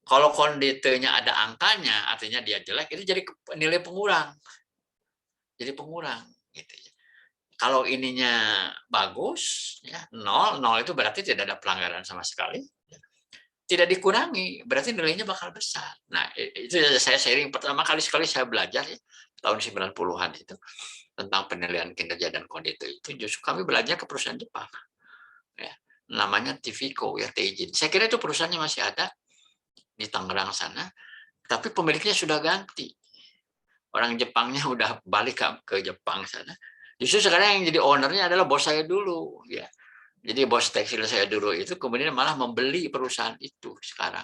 Kalau konditenya ada angkanya, artinya dia jelek, itu jadi nilai pengurang. Jadi pengurang gitu ya. Kalau ininya bagus, ya 0 itu berarti tidak ada pelanggaran sama sekali. Tidak dikurangi, berarti nilainya bakal besar. Nah, itu saya sharing pertama kali sekali saya belajar ya, tahun 90-an itu tentang penilaian kinerja dan kondite itu justru kami belajar ke perusahaan Jepang. Ya, namanya Tivico ya, Teijin. Saya kira itu perusahaannya masih ada di Tangerang sana, tapi pemiliknya sudah ganti. Orang Jepangnya udah balik ke Jepang sana. Justru sekarang yang jadi ownernya adalah bos saya dulu ya. Jadi bos tekstil saya dulu itu kemudian malah membeli perusahaan itu sekarang.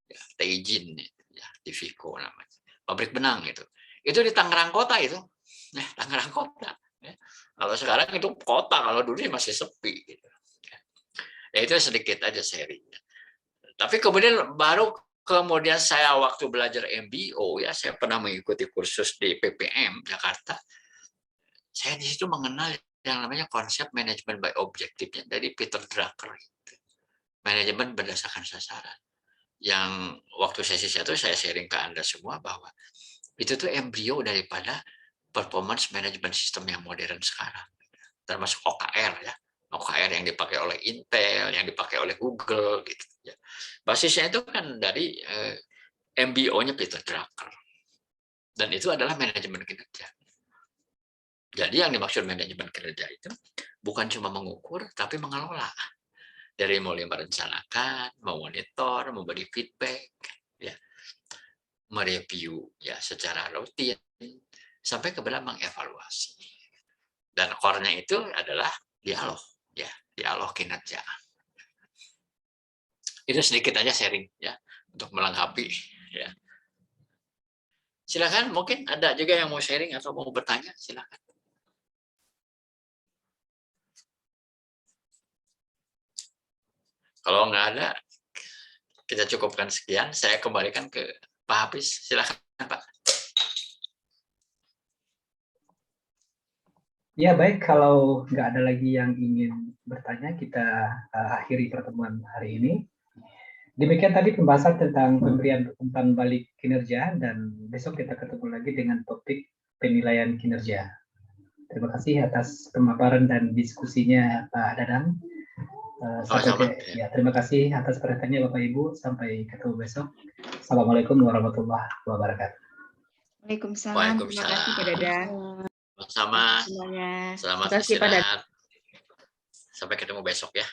Ya, Teijin, ya, Tivico namanya. Pabrik benang itu. Itu di Tangerang Kota itu. Ya, Tangerang Kota. Ya. Kalau sekarang itu kota, kalau dulu masih sepi. Gitu. Ya, itu sedikit aja sharingnya. Tapi kemudian baru kemudian saya waktu belajar MBO, ya saya pernah mengikuti kursus di PPM Jakarta. Saya di situ mengenal yang namanya konsep manajemen by objektifnya dari Peter Drucker. Manajemen berdasarkan sasaran. Yang waktu sesi satu saya sharing ke Anda semua bahwa itu tuh embrio daripada performance management system yang modern sekarang. Termasuk OKR ya. OKR yang dipakai oleh Intel, yang dipakai oleh Google gitu ya. Basisnya itu kan dari MBO-nya Peter Drucker. Dan itu adalah manajemen kinerja. Jadi yang dimaksud manajemen kinerja itu bukan cuma mengukur, tapi mengelola. Dari mulai merencanakan, memonitor, memberi feedback, ya, mereview ya secara rutin, sampai kepada mengevaluasi. Dan core-nya itu adalah dialog, ya, dialog kinerja. Itu sedikit aja sharing ya untuk melengkapi ya. Silakan, mungkin ada juga yang mau sharing atau mau bertanya, silakan. Kalau nggak ada, kita cukupkan sekian. Saya kembalikan ke Pak Hafiz. Silakan, Pak. Ya baik, kalau nggak ada lagi yang ingin bertanya, kita akhiri pertemuan hari ini. Demikian tadi pembahasan tentang pemberian umpan balik kinerja, dan besok kita ketemu lagi dengan topik penilaian kinerja. Terima kasih atas pemaparan dan diskusinya Pak Dadang. Terima kasih atas perhatiannya Bapak Ibu. Sampai ketemu besok. Assalamualaikum warahmatullahi wabarakatuh. Waalaikumsalam. Terima kasih Pak Dadang. Sama. Semuanya. Selamat istirahat. Sampai ketemu besok ya.